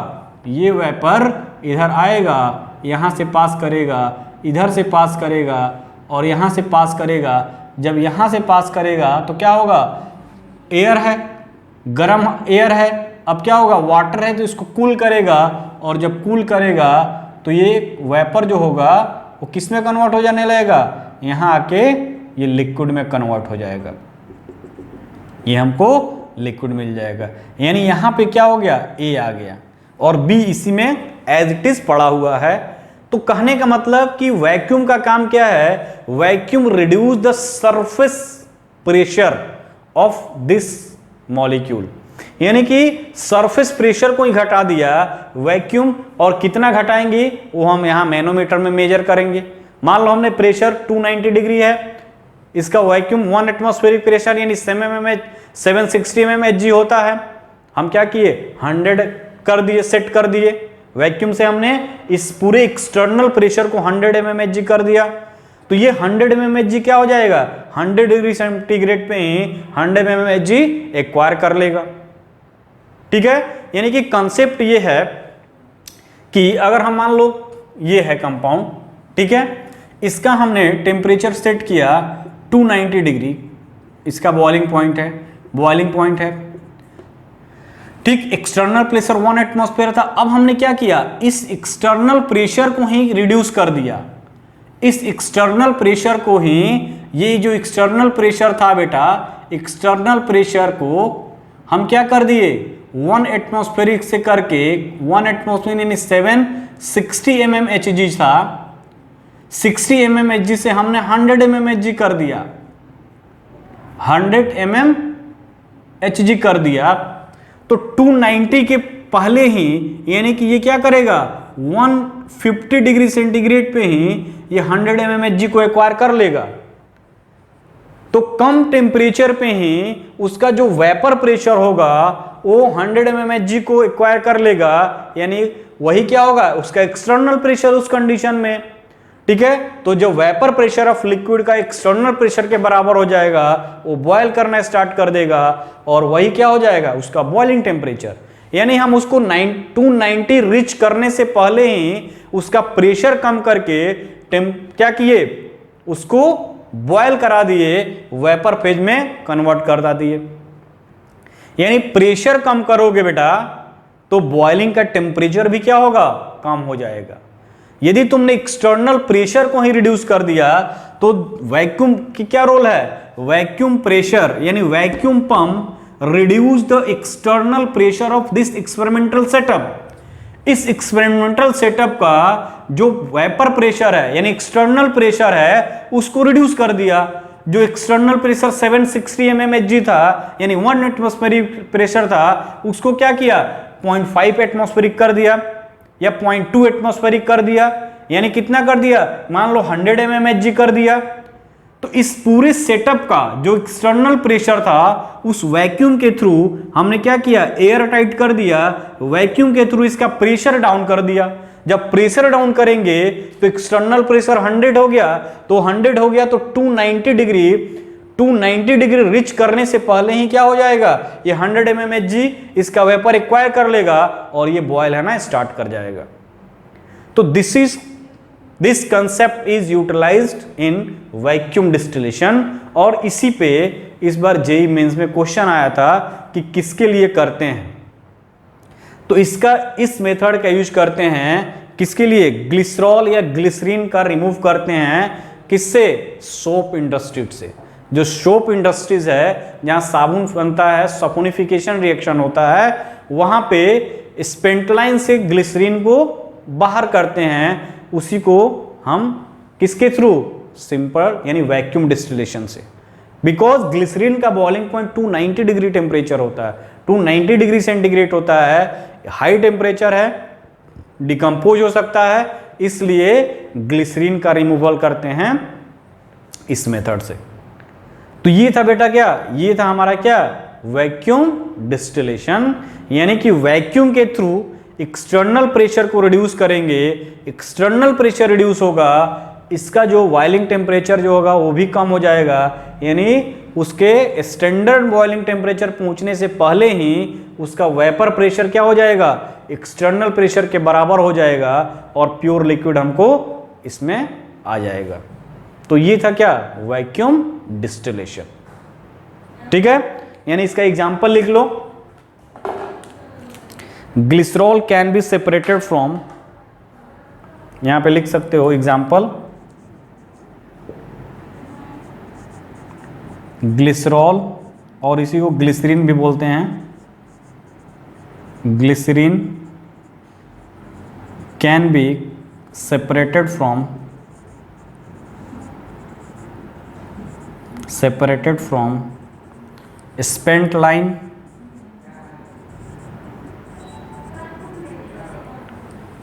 Speaker 1: ये वेपर इधर आएगा, यहां से पास करेगा, इधर से पास करेगा, और यहां से पास करेगा। जब यहां से पास करेगा तो क्या होगा, एयर है, गर्म एयर है, अब क्या होगा, वाटर है, तो इसको कूल करेगा, और जब कूल करेगा तो ये वेपर जो होगा वो किस में कन्वर्ट हो जाने लगेगा, यहाँ आके ये लिक्विड में कन्वर्ट हो जाएगा, ये हमको लिक्विड मिल जाएगा। यानी यहाँ पे क्या हो गया, ए आ गया और बी इसी में एज इट इज पड़ा हुआ है। तो कहने का मतलब कि वैक्यूम का काम क्या है, vacuum reduce the surface pressure of this molecule, यानी कि सरफेस प्रेशर को ही घटा दिया वैक्यूम। और कितना घटाएंगे वो हम यहाँ मैनोमीटर में मेजर करेंगे। मान लो हमने प्रेशर 290 डिग्री है, इसका वैक्यूम 1 एटमॉस्फेरिक प्रेशर यानी 760 mmHg होता है। हम क्या किए, 100 कर दिए, सेट कर दिए। वैक्यूम से हमने इस पूरे एक्सटर्नल प्रेशर को 100 mmHg कर दिया। तो ये 100 mmHg क्या हो जाएगा, 100 डिग्री सेंटीग्रेड पे ही 100 mmHg एक्वायर कर लेगा, ठीक है। यानी कि कंसेप्ट ये है कि अगर हम मान लो ये है कंपाउंड, ठीक है, इसका हमने टेम्परेचर सेट किया 290 डिग्री, इसका बॉइलिंग पॉइंट है, ठीक, एक्सटर्नल प्रेशर 1 एटमॉस्फेयर था। अब हमने क्या किया, इस एक्सटर्नल प्रेशर को ही रिड्यूस कर दिया, इस एक्सटर्नल प्रेशर को ही, ये जो एक्सटर्नल प्रेशर था बेटा, एक्सटर्नल प्रेशर को हम क्या कर दिए 1 एटमॉस्फेरिक से करके 1 एटमॉस्फेयर यानी 760 mmHg था, 60 mmHg से हमने 100 mmHg कर दिया, 100 mmHg कर दिया। तो 290 के पहले ही यानी कि ये क्या करेगा 150 डिग्री सेंटीग्रेड पे ही ये 100 mmHg को एक्वायर कर लेगा। तो कम टेम्परेचर पे ही उसका जो वेपर प्रेशर होगा वो 100 mmHg को एक्वायर कर लेगा, यानी वही क्या होगा उसका एक्सटर्नल प्रेशर उस कंडीशन में, ठीक है। तो जो वेपर प्रेशर ऑफ लिक्विड का एक्सटर्नल प्रेशर के बराबर हो जाएगा, वो बॉयल करना स्टार्ट कर देगा और वही क्या हो जाएगा उसका बॉइलिंग टेम्परेचर। यानी हम उसको 290 रीच करने से पहले ही उसका प्रेशर कम करके क्या किए, उसको बॉयल करा दिए, वेपर फेज में कन्वर्ट कर दिए। यानी प्रेशर कम करोगे बेटा तो बॉइलिंग का टेम्परेचर भी क्या होगा कम हो जाएगा। यदि तुमने एक्सटर्नल प्रेशर को ही रिड्यूस कर दिया तो वैक्यूम की क्या रोल है, वैक्यूम प्रेशर यानी vacuum pump reduce the external pressure of this experimental setup. इस एक्सपेरिमेंटल सेटअप का जो वेपर प्रेशर है यानी एक्सटर्नल प्रेशर है उसको रिड्यूस कर दिया। जो एक्सटर्नल प्रेशर 760 mmHg था यानी 1 एटमॉस्फेरिक प्रेशर था, उसको क्या किया 0.5 एटमॉस्फेरिक कर दिया या 0.2 एटमॉस्फेरिक कर दिया, यानी कितना कर दिया मान लो 100 mmHg कर दिया। तो इस पूरे सेटअप का जो एक्सटर्नल प्रेशर था उस वैक्यूम के थ्रू हमने क्या किया एयर टाइट कर दिया, वैक्यूम के थ्रू इसका प्रेशर डाउन कर दिया। जब प्रेशर डाउन करेंगे तो एक्सटर्नल प्रेशर 100 हो गया, तो 100 हो गया तो 290 डिग्री रिच करने से पहले ही क्या हो जाएगा ये 100 mmHg इसका वेपर एक्वायर कर लेगा और ये बॉयल है ना स्टार्ट कर जाएगा। तो this concept is utilised in vacuum distillation. और इसी पे इस बार जेईई मेंस में क्वेश्चन आया था कि किसके लिए करते हैं, तो इस मेथड का यूज करते हैं किसके लिए, ग्लिसरॉल या ग्लिसरीन का रिमूव करते हैं किससे, सोप इंडस्ट्रीज से। जो सोप इंडस्ट्रीज है जहां साबुन बनता है, सपोनिफिकेशन रिएक्शन होता है, वहां पे स्पेंटलाइन से ग्लिसरीन को बाहर करते हैं, उसी को हम किसके थ्रू, सिंपल यानी वैक्यूम डिस्टिलेशन से। बिकॉज ग्लिसरीन का बॉइलिंग पॉइंट 290 डिग्री टेम्परेचर होता है, 290 डिग्री सेंटीग्रेड होता है, हाई टेम्परेचर है, डिकम्पोज हो सकता है, इसलिए ग्लिसरीन का रिमूवल करते हैं इस मेथड से। तो ये था बेटा क्या, ये था हमारा क्या वैक्यूम डिस्टिलेशन, यानी कि वैक्यूम के थ्रू एक्सटर्नल प्रेशर को रिड्यूस करेंगे, एक्सटर्नल प्रेशर रिड्यूस होगा, इसका जो बॉइलिंग टेम्परेचर जो होगा वो भी कम हो जाएगा, यानी उसके स्टैंडर्ड बॉइलिंग टेम्परेचर पहुंचने से पहले ही उसका वेपर प्रेशर क्या हो जाएगा, एक्सटर्नल प्रेशर के बराबर हो जाएगा और प्योर लिक्विड हमको इसमें आ जाएगा। तो ये था क्या वैक्यूम डिस्टिलेशन, ठीक है। यानी इसका एग्जांपल लिख लो, glycerol can be separated from, यहां पे लिख सकते हो एग्जांपल, ग्लिसरॉल और इसी को ग्लिसरीन भी बोलते हैं, glycerine can be separated from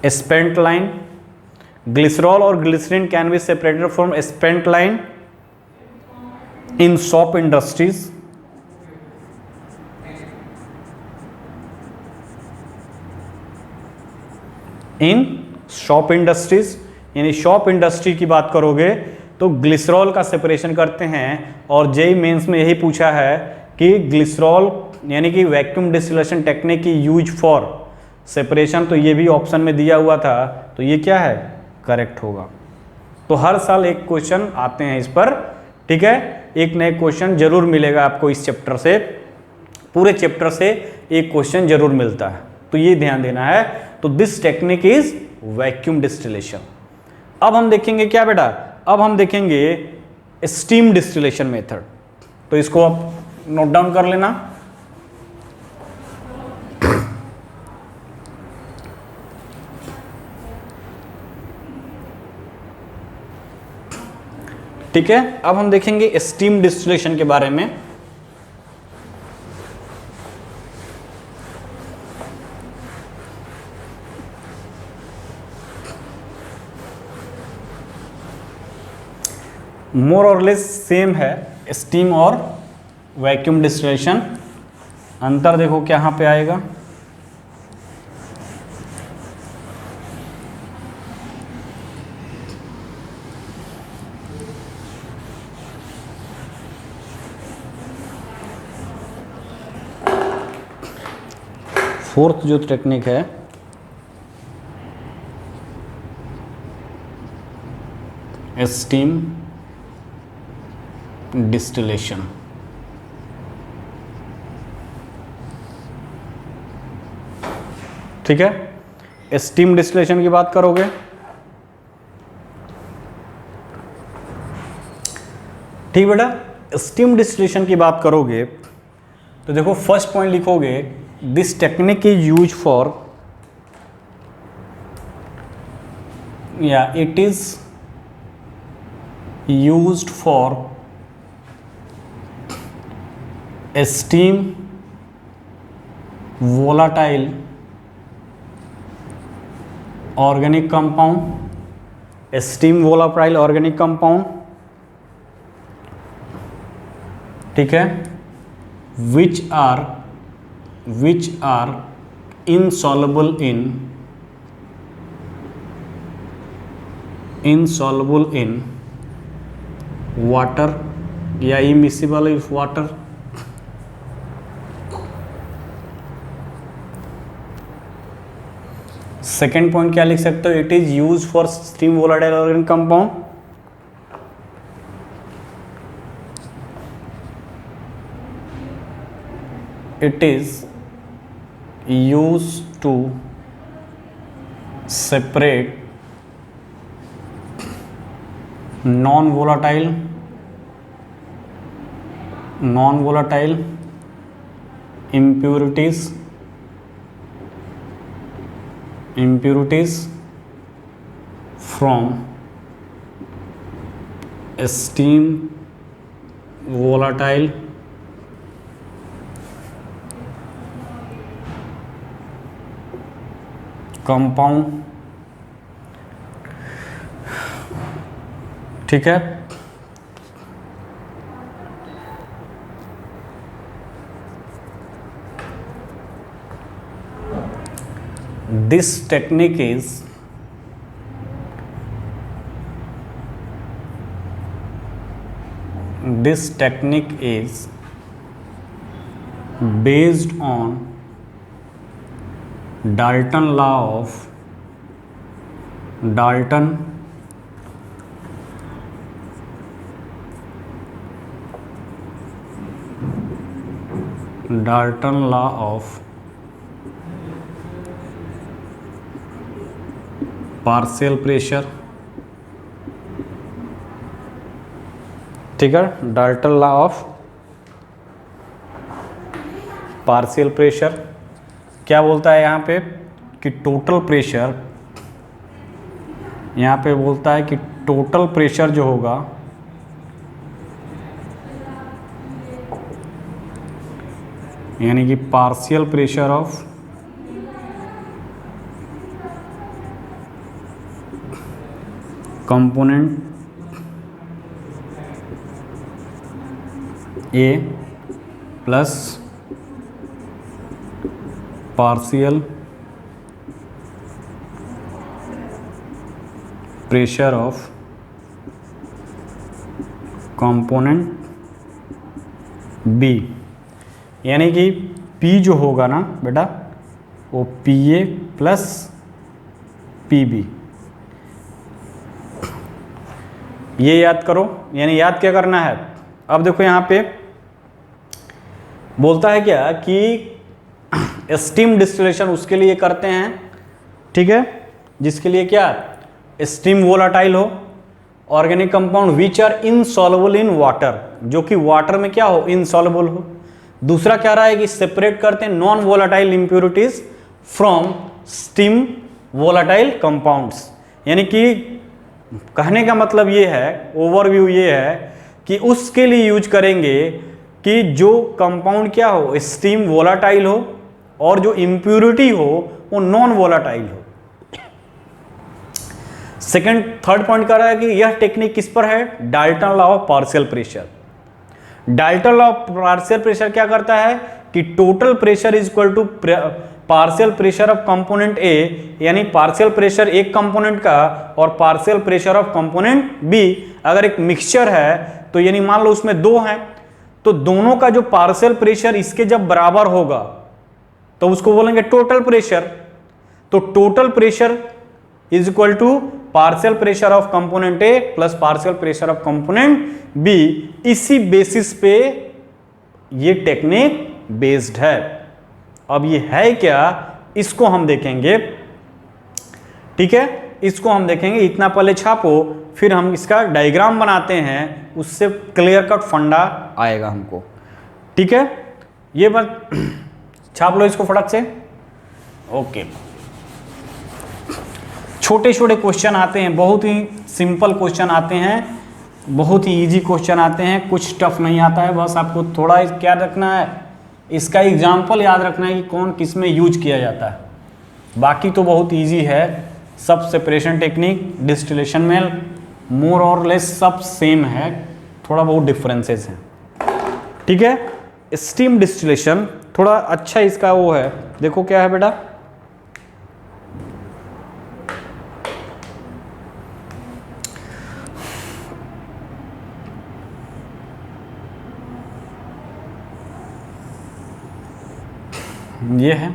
Speaker 1: spent line glycerol or glycerin can be separated from spent line in soap industries, यानी शॉप इंडस्ट्री की बात करोगे तो ग्लिसरॉल का सेपरेशन करते हैं। और जेईई मेंस में यही पूछा है कि ग्लिसरॉल यानी कि वैक्यूम डिस्टिलेशन टेक्निक की यूज फॉर सेपरेशन तो ये भी ऑप्शन में दिया हुआ था, तो ये क्या है, करेक्ट होगा। तो हर साल एक क्वेश्चन आते हैं इस पर, ठीक है, एक नए क्वेश्चन जरूर मिलेगा आपको इस चैप्टर से, पूरे चैप्टर से एक क्वेश्चन जरूर मिलता है, तो ये ध्यान देना है। तो this technique is vacuum distillation. अब हम देखेंगे क्या बेटा, अब हम देखेंगे स्टीम डिस्टिलेशन मेथड। तो इसको आप नोट डाउन कर लेना। ठीक है, अब हम देखेंगे स्टीम डिस्टिलेशन के बारे में। मोर और लेस सेम है स्टीम और वैक्यूम डिस्टिलेशन। अंतर देखो क्या यहाँ पे आएगा, फोर्थ जो टेक्निक है स्टीम डिस्टिलेशन। ठीक है, स्टीम डिस्टिलेशन की बात करोगे, ठीक बेटा, स्टीम डिस्टिलेशन की बात करोगे तो देखो फर्स्ट पॉइंट लिखोगे, this technique is use for, या it is used for steam volatile organic compound, steam volatile organic compound, ठीक है, which are insoluble in water या immiscible in water। Second point क्या लिख सकते हो, it is use for steam volatile organic compound, it is use to separate non volatile impurities from steam volatile compound। ठीक है, this technique is based on Dalton law of partial pressure. ठीक है, Dalton law of partial pressure क्या बोलता है यहाँ पे कि टोटल प्रेशर, यहाँ पे बोलता है कि टोटल प्रेशर जो होगा यानी कि partial pressure of component A plus partial pressure of component B, यानी कि P जो होगा ना बेटा, वो PA प्लस PB, ये याद करो। यानी याद क्या करना है, अब देखो यहाँ पे बोलता है क्या कि स्टीम डिस्टिलेशन उसके लिए करते हैं, ठीक है, जिसके लिए क्या स्टीम वोलाटाइल हो, organic compound which are insoluble in water, जो कि वाटर में क्या हो, इनसॉल्युबल हो। दूसरा क्या रहा है कि सेपरेट करते हैं non volatile impurities from steam volatile compounds. यानी कि कहने का मतलब ये है, ओवरव्यू ये है कि उसके लिए यूज करेंगे कि जो कंपाउंड क्या हो, स्टीम वोलाटाइल हो, और जो इंप्योरिटी हो वो नॉन वोलाटाइल हो। थर्ड पॉइंट कर रहा है कि यह टेक्निक किस पर है, Dalton law of partial pressure. Dalton law of partial pressure क्या करता है कि total pressure is equal to partial pressure of component A, यानी पार्शियल प्रेशर एक कंपोनेंट का और partial pressure of component B. अगर एक मिक्सचर है तो यानी मान लो उसमें दो हैं, तो दोनों का जो पार्शियल प्रेशर इसके जब बराबर होगा तो उसको बोलेंगे टोटल प्रेशर। तो total pressure is equal to partial pressure of component A plus partial pressure of component B. इसी बेसिस पे ये टेक्निक बेस्ड है। अब ये है क्या, इसको हम देखेंगे, ठीक है, इसको हम देखेंगे। इतना पहले छापो, फिर हम इसका डायग्राम बनाते हैं, उससे क्लियर कट फंडा आएगा हमको, ठीक है। ये बात छाप लो इसको फटक से, ओके। छोटे छोटे क्वेश्चन आते हैं, बहुत ही सिंपल क्वेश्चन आते हैं, बहुत ही इजी क्वेश्चन आते हैं, कुछ टफ नहीं आता है। बस आपको थोड़ा क्या रखना है, इसका एग्जाम्पल याद रखना है कि कौन किस में यूज किया जाता है। बाकी तो बहुत इजी है, सब सेपरेशन टेक्निक, डिस्टिलेशन में मोर और लेस सब सेम है, थोड़ा बहुत डिफरेंसेस हैं, ठीक है। स्टीम डिस्टिलेशन थोड़ा अच्छा इसका वो है, देखो क्या है बेटा, ये है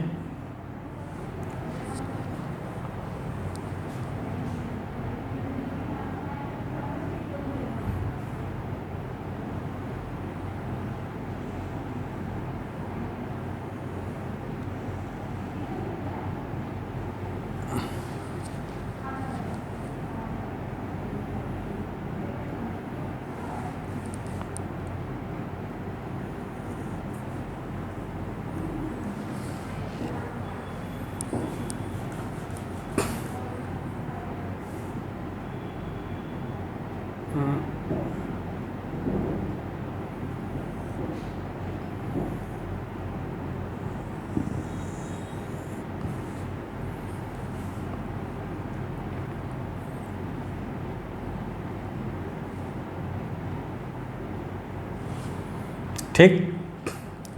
Speaker 1: ठीक,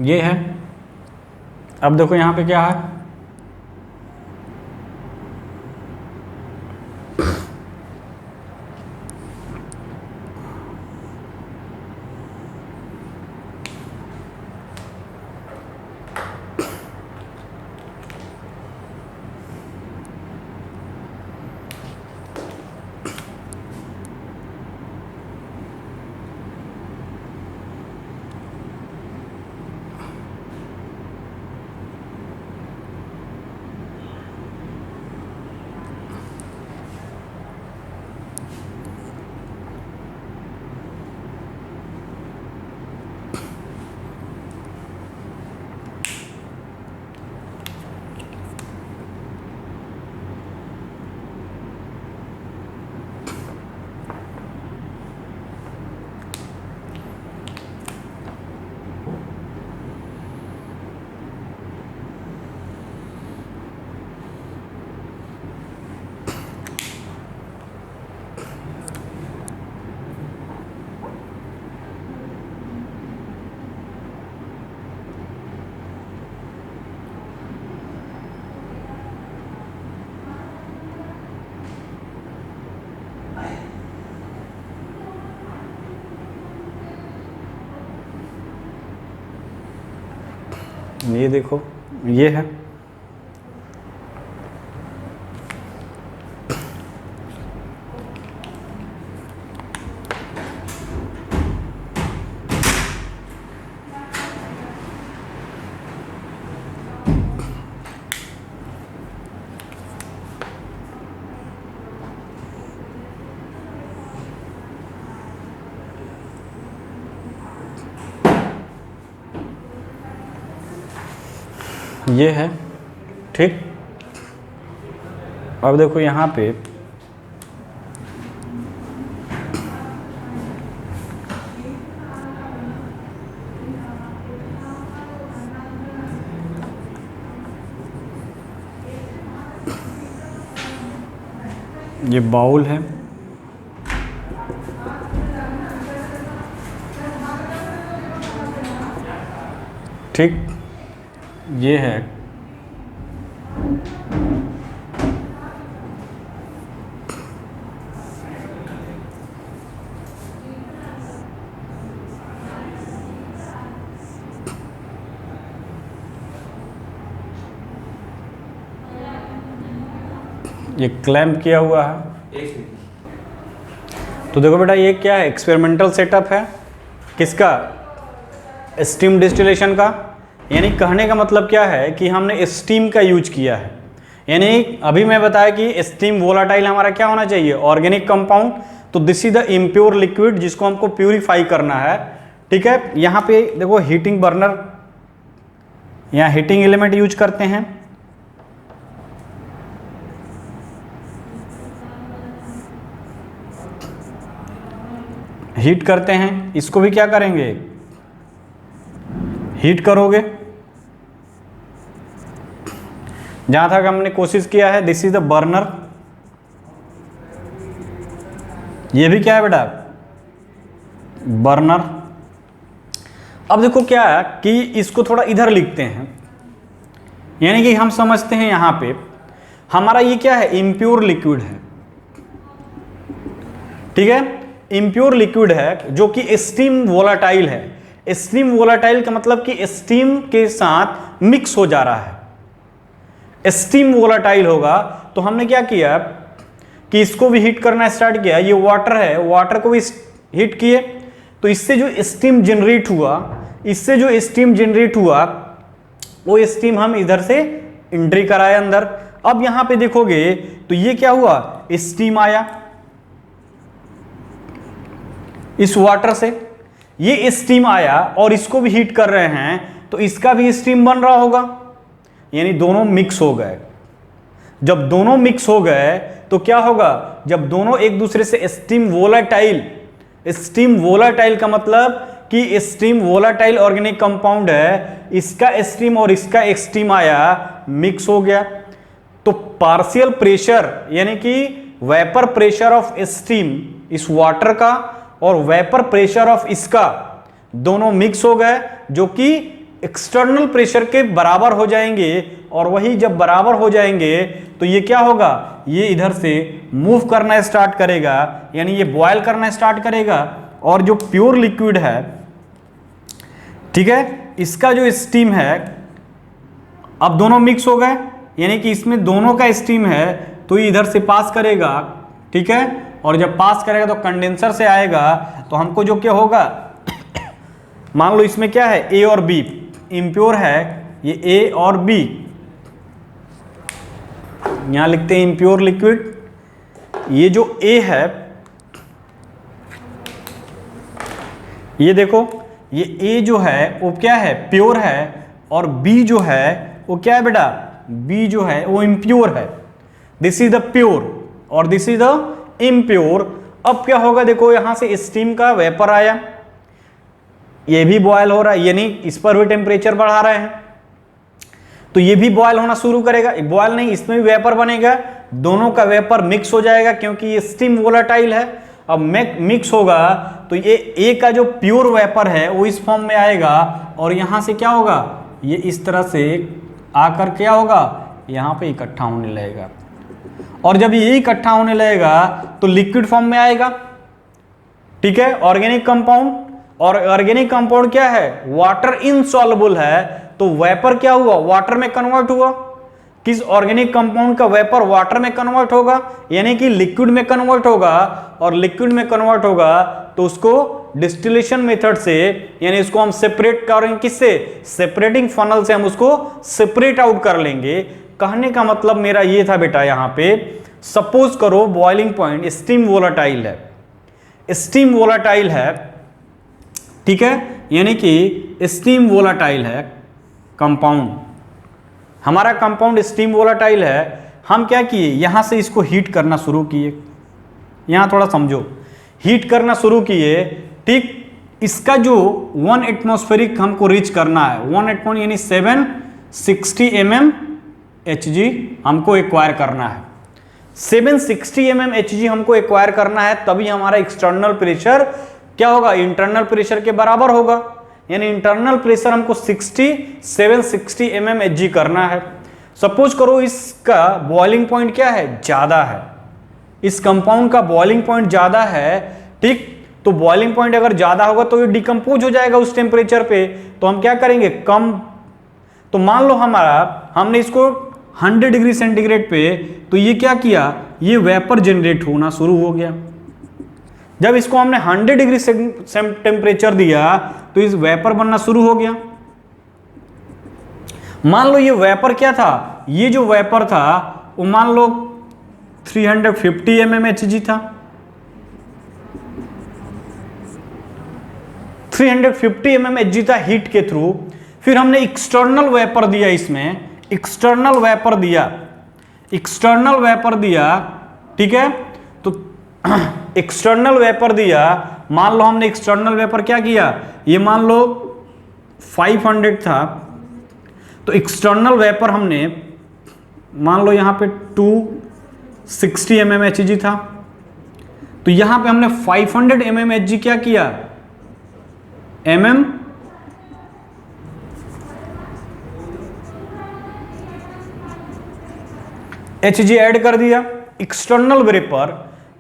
Speaker 1: ये है। अब देखो यहाँ पे क्या है, ये देखो ये है, ये है, ठीक। अब देखो यहाँ पे ये बाउल है, ठीक। ये है ये क्लैंप किया हुआ है। तो देखो बेटा ये क्या है, एक्सपेरिमेंटल सेटअप है किसका, स्टीम डिस्टिलेशन का। यानी कहने का मतलब क्या है कि हमने स्टीम का यूज किया है। यानी अभी मैं बताया कि स्टीम वोलाटाइल हमारा क्या होना चाहिए, ऑर्गेनिक कंपाउंड। तो this is the impure liquid जिसको हमको प्यूरिफाई करना है, ठीक है। यहाँ पे देखो हीटिंग बर्नर, यहाँ हीटिंग एलिमेंट यूज करते हैं। हीट करते हैं, इसको भी क्या करेंगे, हीट करोगे। जहां तक हमने कोशिश किया है, दिस इज द बर्नर। ये भी क्या है बेटा, बर्नर। अब देखो क्या है कि इसको थोड़ा इधर लिखते हैं, यानी कि हम समझते हैं यहां पे हमारा ये क्या है, इम्प्योर लिक्विड है, ठीक है। इम्प्योर लिक्विड है जो कि स्टीम वोलाटाइल है। स्टीम वोलाटाइल का मतलब कि स्टीम के साथ मिक्स हो जा रहा है, स्टीम वोलाटाइल होगा। तो हमने क्या किया कि इसको भी हीट करना स्टार्ट किया। ये वाटर है, वाटर को भी हीट किए, तो इससे जो स्टीम जनरेट हुआ, इससे जो स्टीम जनरेट हुआ वो स्टीम हम इधर से एंट्री कराए अंदर। अब यहां पे देखोगे तो ये क्या हुआ, स्टीम आया इस वाटर से, ये स्टीम आया और इसको भी हीट कर रहे हैं तो इसका भी स्टीम बन रहा होगा, यानी दोनों मिक्स हो गए। जब दोनों मिक्स हो गए तो क्या होगा, जब दोनों एक दूसरे से स्टीम वोलाटाइल, स्टीम वोलाटाइल का मतलब कि स्टीम वोलाटाइल ऑर्गेनिक कंपाउंड है, इसका स्टीम और इसका स्टीम आया, मिक्स हो गया। तो पार्शियल प्रेशर यानी कि वेपर प्रेशर ऑफ स्टीम इस वाटर का और वेपर प्रेशर ऑफ इसका, दोनों मिक्स हो गए जो कि एक्सटर्नल प्रेशर के बराबर हो जाएंगे। और वही जब बराबर हो जाएंगे तो ये क्या होगा, ये इधर से मूव करना स्टार्ट करेगा, यानी ये बॉयल करना स्टार्ट करेगा। और जो प्योर लिक्विड है, ठीक है, इसका जो स्टीम है, अब दोनों मिक्स हो गए, यानी कि इसमें दोनों का स्टीम है तो ये इधर से पास करेगा, ठीक है। और जब पास करेगा तो कंडेंसर से आएगा, तो हमको जो क्या होगा, मान लो इसमें क्या है, ए और बी, इम्प्योर है ये ए और बी, यहां लिखते हैं इम्प्योर लिक्विड। ये जो ए है, ये देखो ये ए जो है वो क्या है, प्योर है, और बी जो है वो क्या है बेटा, बी जो है वो इम्प्योर है। दिस इज द प्योर और दिस इज द इम्प्योर। अब क्या होगा, देखो यहां से स्टीम का वेपर आया, ये भी बॉयल हो रहा है, यानी इस पर भी टेम्परेचर बढ़ा रहे हैं तो ये भी बॉयल होना शुरू करेगा। बॉयल नहीं, इसमें भी वेपर बनेगा, दोनों का वेपर मिक्स हो जाएगा क्योंकि ये स्टीम वोलाटाइल है। अब मिक्स होगा तो ये ए का जो प्योर वेपर है वो इस फॉर्म में आएगा और यहां से क्या होगा, ये इस तरह से आकर क्या होगा, यहां पे इकट्ठा होने लगेगा। और जब ये इकट्ठा होने लगेगा तो लिक्विड फॉर्म में आएगा, ठीक है, ऑर्गेनिक कंपाउंड। और ऑर्गेनिक कंपाउंड क्या है, वाटर इनसॉल्युबल है, तो वेपर क्या हुआ, वाटर में कन्वर्ट हुआ। किस ऑर्गेनिक कंपाउंड का वेपर वाटर में कन्वर्ट होगा, यानी कि लिक्विड में कन्वर्ट होगा। और लिक्विड में कन्वर्ट होगा तो उसको डिस्टिलेशन मेथड से, यानी इसको हम सेपरेट करेंगे, किससे, सेपरेटिंग फनल से हम उसको सेपरेट आउट कर लेंगे। कहने का मतलब मेरा ये था बेटा, यहां पे सपोज करो बॉइलिंग पॉइंट स्टीम वोलाटाइल है, स्टीम वोलाटाइल है, ठीक है, यानी कि स्टीम वोलाटाइल है कंपाउंड, हमारा कंपाउंड स्टीम वोलाटाइल है, हम क्या किए, यहां से इसको हीट करना शुरू किए, यहां थोड़ा समझो, हीट करना शुरू किए, ठीक। इसका जो 1 एटमॉस्फेरिक हमको रीच करना है, 1 एटमॉस्फेरिक यानी 760 mm Hg हमको एक्वायर करना है, 760 mm Hg हमको एक्वायर करना है, तभी हमारा एक्सटर्नल प्रेशर क्या होगा, इंटरनल प्रेशर के बराबर होगा। यानी इंटरनल प्रेशर हमको 760 mm Hg करना है। सपोज करो इसका बॉइलिंग पॉइंट क्या है, ज्यादा है, इस कंपाउंड का बॉइलिंग पॉइंट ज्यादा है, ठीक। तो बॉइलिंग पॉइंट अगर ज्यादा होगा तो ये डिकम्पोज हो जाएगा उस टेम्परेचर पे, तो हम क्या करेंगे, कम। तो मान लो हमने इसको 100 डिग्री सेंटीग्रेड पे, तो ये क्या किया, ये वेपर जनरेट होना शुरू हो गया। जब इसको हमने 100 डिग्री टेम्परेचर दिया तो इस वेपर बनना शुरू हो गया। मान लो ये वेपर क्या था, ये जो वेपर था वो मान लो 350 mm Hg था, 350 mm Hg था हीट के थ्रू। फिर हमने एक्सटर्नल वेपर दिया, इसमें एक्सटर्नल वेपर दिया, ठीक है। तो एक्सटर्नल वेपर दिया, मान लो हमने एक्सटर्नल वेपर क्या किया, ये मान लो 500 था, तो एक्सटर्नल वेपर हमने मान लो यहां पे 260 mm Hg था, तो यहां पे हमने 500 mm Hg क्या किया, Hg ऐड कर दिया एक्सटर्नल वेपर।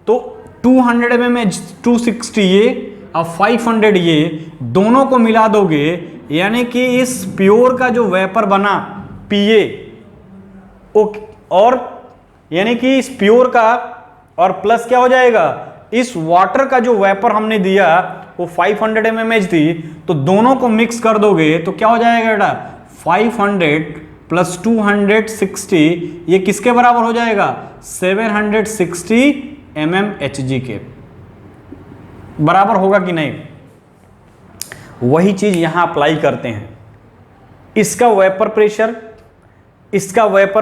Speaker 1: तो 200 mm 260 ये और 500 ये दोनों को मिला दोगे, यानी कि इस प्योर का जो वेपर बना Pa, और यानी कि इस प्योर का और प्लस क्या हो जाएगा, इस वाटर का जो वेपर हमने दिया वो 500 mm थी, तो दोनों को मिक्स कर दोगे तो क्या हो जाएगा बेटा, 500 प्लस 260 ये किसके बराबर हो जाएगा, 760 mm Hg के बराबर होगा कि नहीं। वही चीज यहां अप्लाई करते हैं। इसका वेपर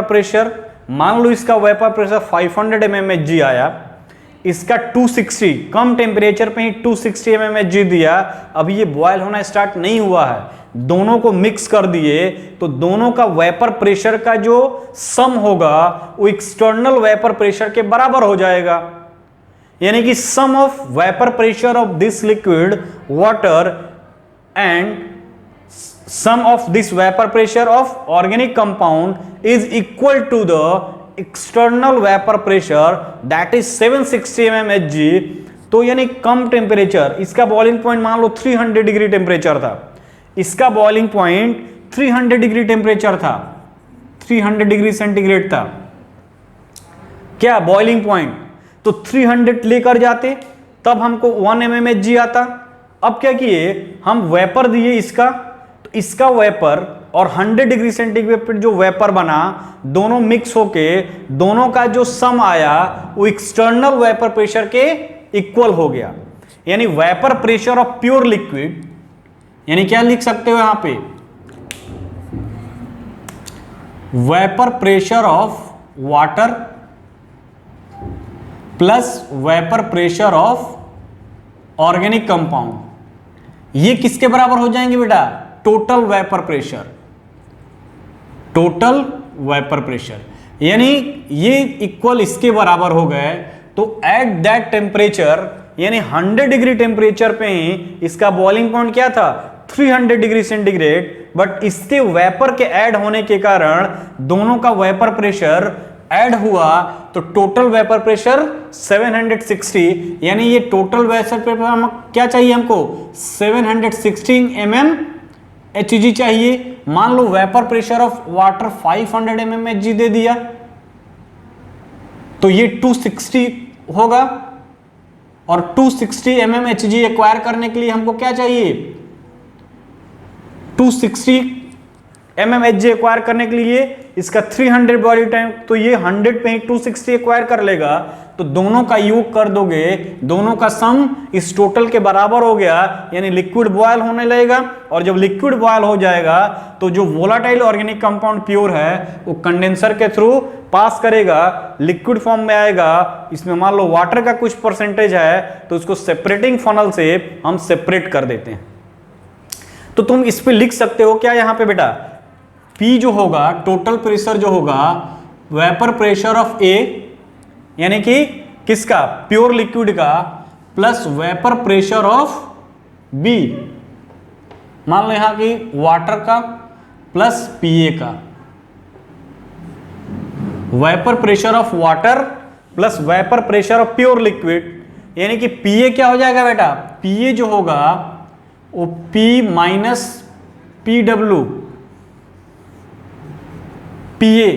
Speaker 1: प्रेशर मान लो इसका वेपर प्रेशर 500 mm Hg आया, इसका 260 कम टेम्परेचर पे ही 260 mm Hg दिया, अभी ये बॉयल होना स्टार्ट नहीं हुआ है, दोनों को मिक्स कर दिए, तो दोनों का वेपर प्रेशर का जो सम होगा वो एक्सटर्नल वेपर प्रेशर के बराबर हो जाएगा। यानी कि sum of vapour pressure of this liquid water and sum of this vapour pressure of organic compound is equal to the external vapour pressure that is 760 mm Hg। तो यानी कम temperature, इसका बॉइलिंग पॉइंट मान लो 300 degree temperature था, इसका boiling point 300 degree temperature था, 300 degree centigrade था क्या बॉइलिंग पॉइंट, तो 300 लेकर जाते तब हमको 1 mm Hg आता। अब क्या किए, हम वेपर दिए इसका, तो इसका वेपर और 100 डिग्री सेंटीग्रेड पर जो वेपर बना, दोनों मिक्स होके दोनों का जो सम आया वो एक्सटर्नल वेपर प्रेशर के इक्वल हो गया। यानी vapour pressure of pure liquid, यानी क्या लिख सकते हो यहां पे, vapour pressure of water plus vapour pressure of organic compound, ये किसके बराबर हो जाएंगे बेटा, total vapour pressure, total vapour pressure, यानी ये इक्वल इसके बराबर हो गए। तो एट दैट टेम्परेचर यानी 100 डिग्री टेम्परेचर पे ही इसका बॉइलिंग पॉइंट क्या था, 300 डिग्री सेंटीग्रेड, बट इसके वेपर के ऐड होने के कारण दोनों का वेपर प्रेशर ऐड हुआ, तो टोटल वेपर प्रेशर 760, यानी ये टोटल वेपर प्रेशर हम क्या चाहिए हमको, 716 mm Hg चाहिए। मान लो vapour pressure of water 500 mm Hg दे दिया, तो ये 260 होगा, और 260 mm Hg एक्वायर करने के लिए हमको क्या चाहिए, 260 mmHg एक्वायर करने के लिए इसका 300 बॉडी टाइम, तो ये 100 पे ही 260 एक्वायर कर लेगा। तो दोनों का योग कर दोगे, दोनों का सम इस टोटल के बराबर हो गया, यानी लिक्विड बॉयल होने लगेगा। और जब लिक्विड बॉयल हो जाएगा तो जो वोलाटाइल ऑर्गेनिक कंपाउंड प्योर है वो कंडेंसर के थ्रू पास करेगा, लिक्विड फॉर्म में आएगा। इसमें मान लो वाटर का कुछ परसेंटेज है तो उसको सेपरेटिंग फनल से हम सेपरेट कर देते हैं। तो तुम इस पे लिख सकते हो क्या यहां पे बेटा, P जो होगा टोटल प्रेशर जो होगा वेपर प्रेशर ऑफ A, यानी कि किसका, प्योर लिक्विड का, plus vapour pressure of B, मान लो यहां की वाटर का प्लस PA का, vapour pressure of water plus vapour pressure of pure liquid, यानी कि PA क्या हो जाएगा बेटा, PA जो होगा वो P माइनस PW PA,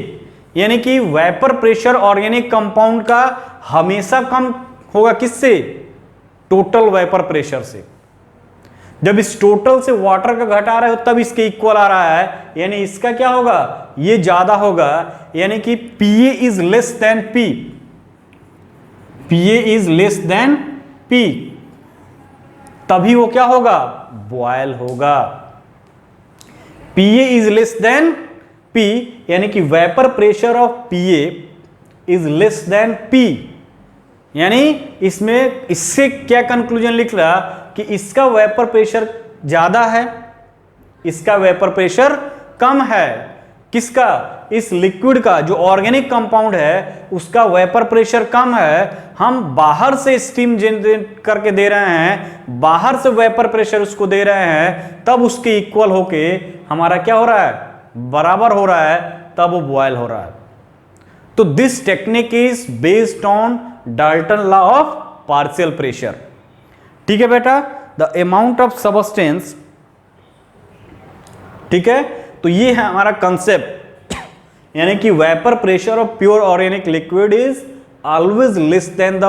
Speaker 1: यानी कि वेपर प्रेशर ऑर्गेनिक कंपाउंड का हमेशा कम होगा किससे, टोटल वेपर प्रेशर से। जब इस टोटल से वाटर का घटा रहे हो तब इसके इक्वल आ रहा है, यानी इसका क्या होगा, ये ज्यादा होगा, यानी कि PA is less than P, PA is less than P, तभी वो क्या होगा, बॉयल होगा। PA is less than P, यानी कि vapour pressure of PA is less than P, यानी इसमें इससे क्या कंक्लूजन लिख रहा कि इसका वेपर प्रेशर ज्यादा है, इसका वेपर प्रेशर कम है। किसका, इस लिक्विड का जो ऑर्गेनिक कंपाउंड है उसका वेपर प्रेशर कम है। हम बाहर से स्टीम जनरेट करके दे रहे हैं, बाहर से वेपर प्रेशर उसको दे रहे हैं, तब उसके इक्वल होके हमारा क्या हो रहा है, बराबर हो रहा है, तब वो बॉयल हो रहा है। तो this technique is based on Dalton law of partial pressure. ठीक है बेटा, द अमाउंट ऑफ सबस्टेंस, ठीक है, तो ये है हमारा कंसेप्ट, यानी कि vapour pressure of pure organic liquid is always less than the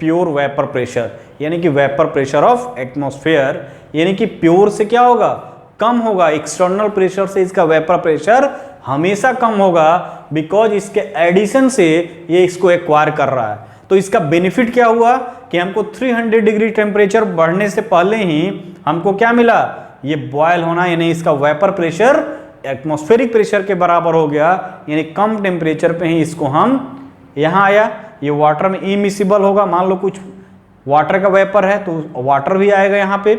Speaker 1: pure vapour pressure, यानी कि वेपर प्रेशर ऑफ एटमॉस्फेयर, यानी कि प्योर से क्या होगा, कम होगा, एक्सटर्नल प्रेशर से इसका वेपर प्रेशर हमेशा कम होगा, बिकॉज इसके एडिशन से ये इसको एक्वायर कर रहा है। तो इसका बेनिफिट क्या हुआ कि हमको 300 डिग्री टेम्परेचर बढ़ने से पहले ही हमको क्या मिला, ये बॉयल होना, यानी इसका वेपर प्रेशर एटमॉस्फेरिक प्रेशर के बराबर हो गया, यानी कम टेम्परेचर पे ही इसको हम यहां आया। ये वाटर में इमिसिबल होगा, मान लो कुछ वाटर का वेपर है तो वाटर भी आएगा यहाँ पे,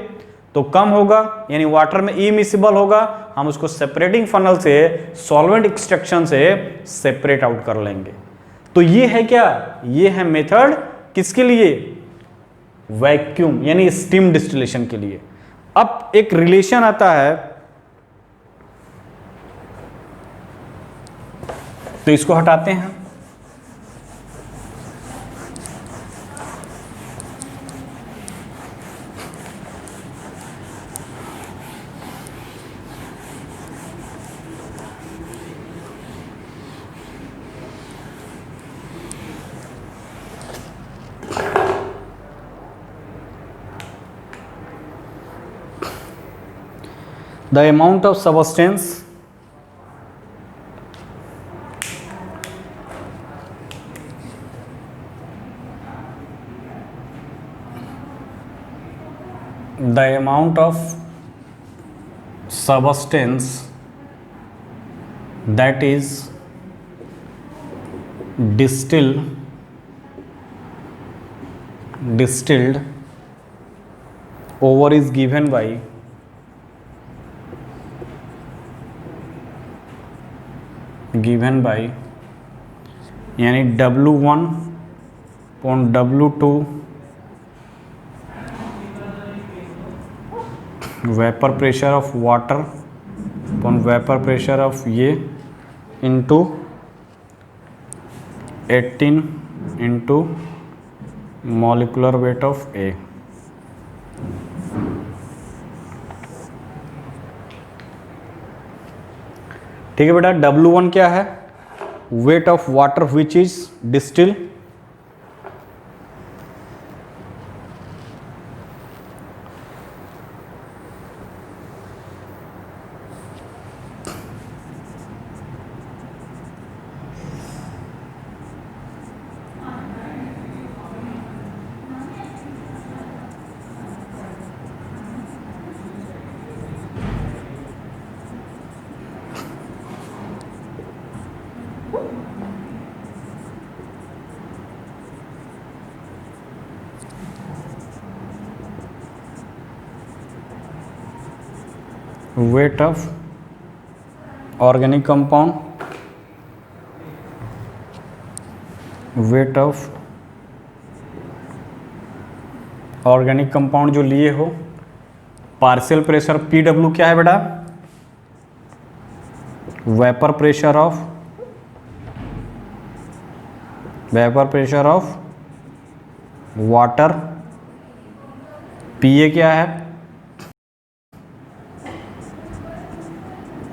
Speaker 1: तो कम होगा, यानी वाटर में इमिसिबल होगा, हम उसको सेपरेटिंग फनल से सॉल्वेंट एक्सट्रैक्शन से सेपरेट आउट कर लेंगे। तो ये है क्या, ये है मेथड किसके लिए, वैक्यूम यानी स्टीम डिस्टिलेशन के लिए। अब एक रिलेशन आता है, तो इसको हटाते हैं। The amount of substance that is distilled over is given by यानी W1 upon W2 vapour pressure of water upon vapour pressure of ये into 18 into molecular weight of A। ठीक है बेटा, W1 क्या है, weight of water which is distil, weight of organic compound, weight of organic compound जो लिए हो, partial pressure PW क्या है बेटा, vapour pressure of water, PA क्या है,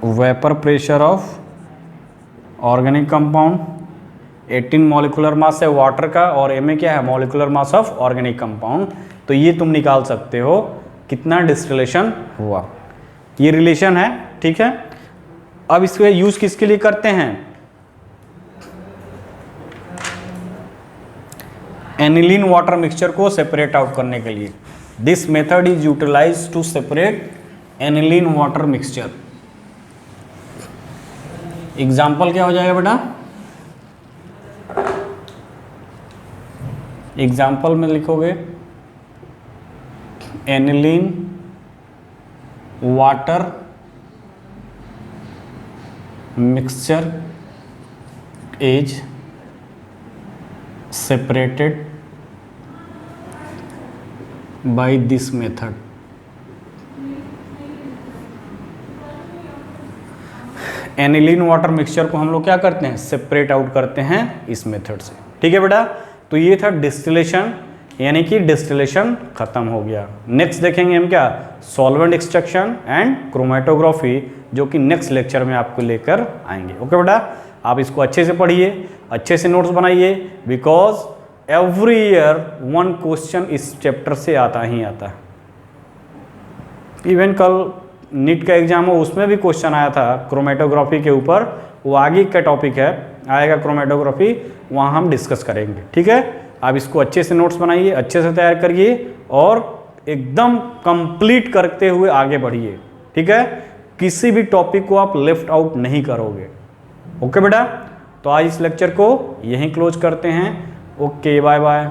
Speaker 1: vapour pressure of organic compound, 18 molecular mass है वाटर का, और MA क्या है, molecular mass of organic compound. तो ये तुम निकाल सकते हो कितना डिस्टिलेशन हुआ, ये रिलेशन है, ठीक है। अब इसको यूज किसके लिए करते हैं, एनिलीन वाटर मिक्सचर को सेपरेट आउट करने के लिए। This method is utilized to separate aniline water mixture. Example क्या हो जाएगा बेटा, एग्जाम्पल में लिखोगे aniline water mixture is separated by this method. Aniline water mixture को हम लोग क्या करते हैं, सेपरेट आउट करते हैं इस मेथड से, ठीक है बेटा। तो ये था डिस्टिलेशन, यानी कि डिस्टिलेशन खत्म हो गया। नेक्स्ट देखेंगे हम क्या, सॉल्वेंट एक्सट्रैक्शन एंड क्रोमेटोग्राफी, जो कि नेक्स्ट लेक्चर में आपको लेकर आएंगे। ओके बेटा, आप इसको अच्छे से पढ़िए, अच्छे से नोट्स बनाइए, because every year one question इस चैप्टर से आता ही आता है। इवन कल नीट का एग्जाम हो, उसमें भी क्वेश्चन आया था क्रोमेटोग्राफी के ऊपर, वो आगे का टॉपिक है, आएगा क्रोमेटोग्राफी, वहाँ हम डिस्कस करेंगे, ठीक है। आप इसको अच्छे से नोट्स बनाइए, अच्छे से तैयार करिए और एकदम कंप्लीट करते हुए आगे बढ़िए, ठीक है। किसी भी टॉपिक को आप लेफ्ट आउट नहीं करोगे। ओके बेटा, तो आज इस लेक्चर को यहीं क्लोज करते हैं। Okay, bye bye.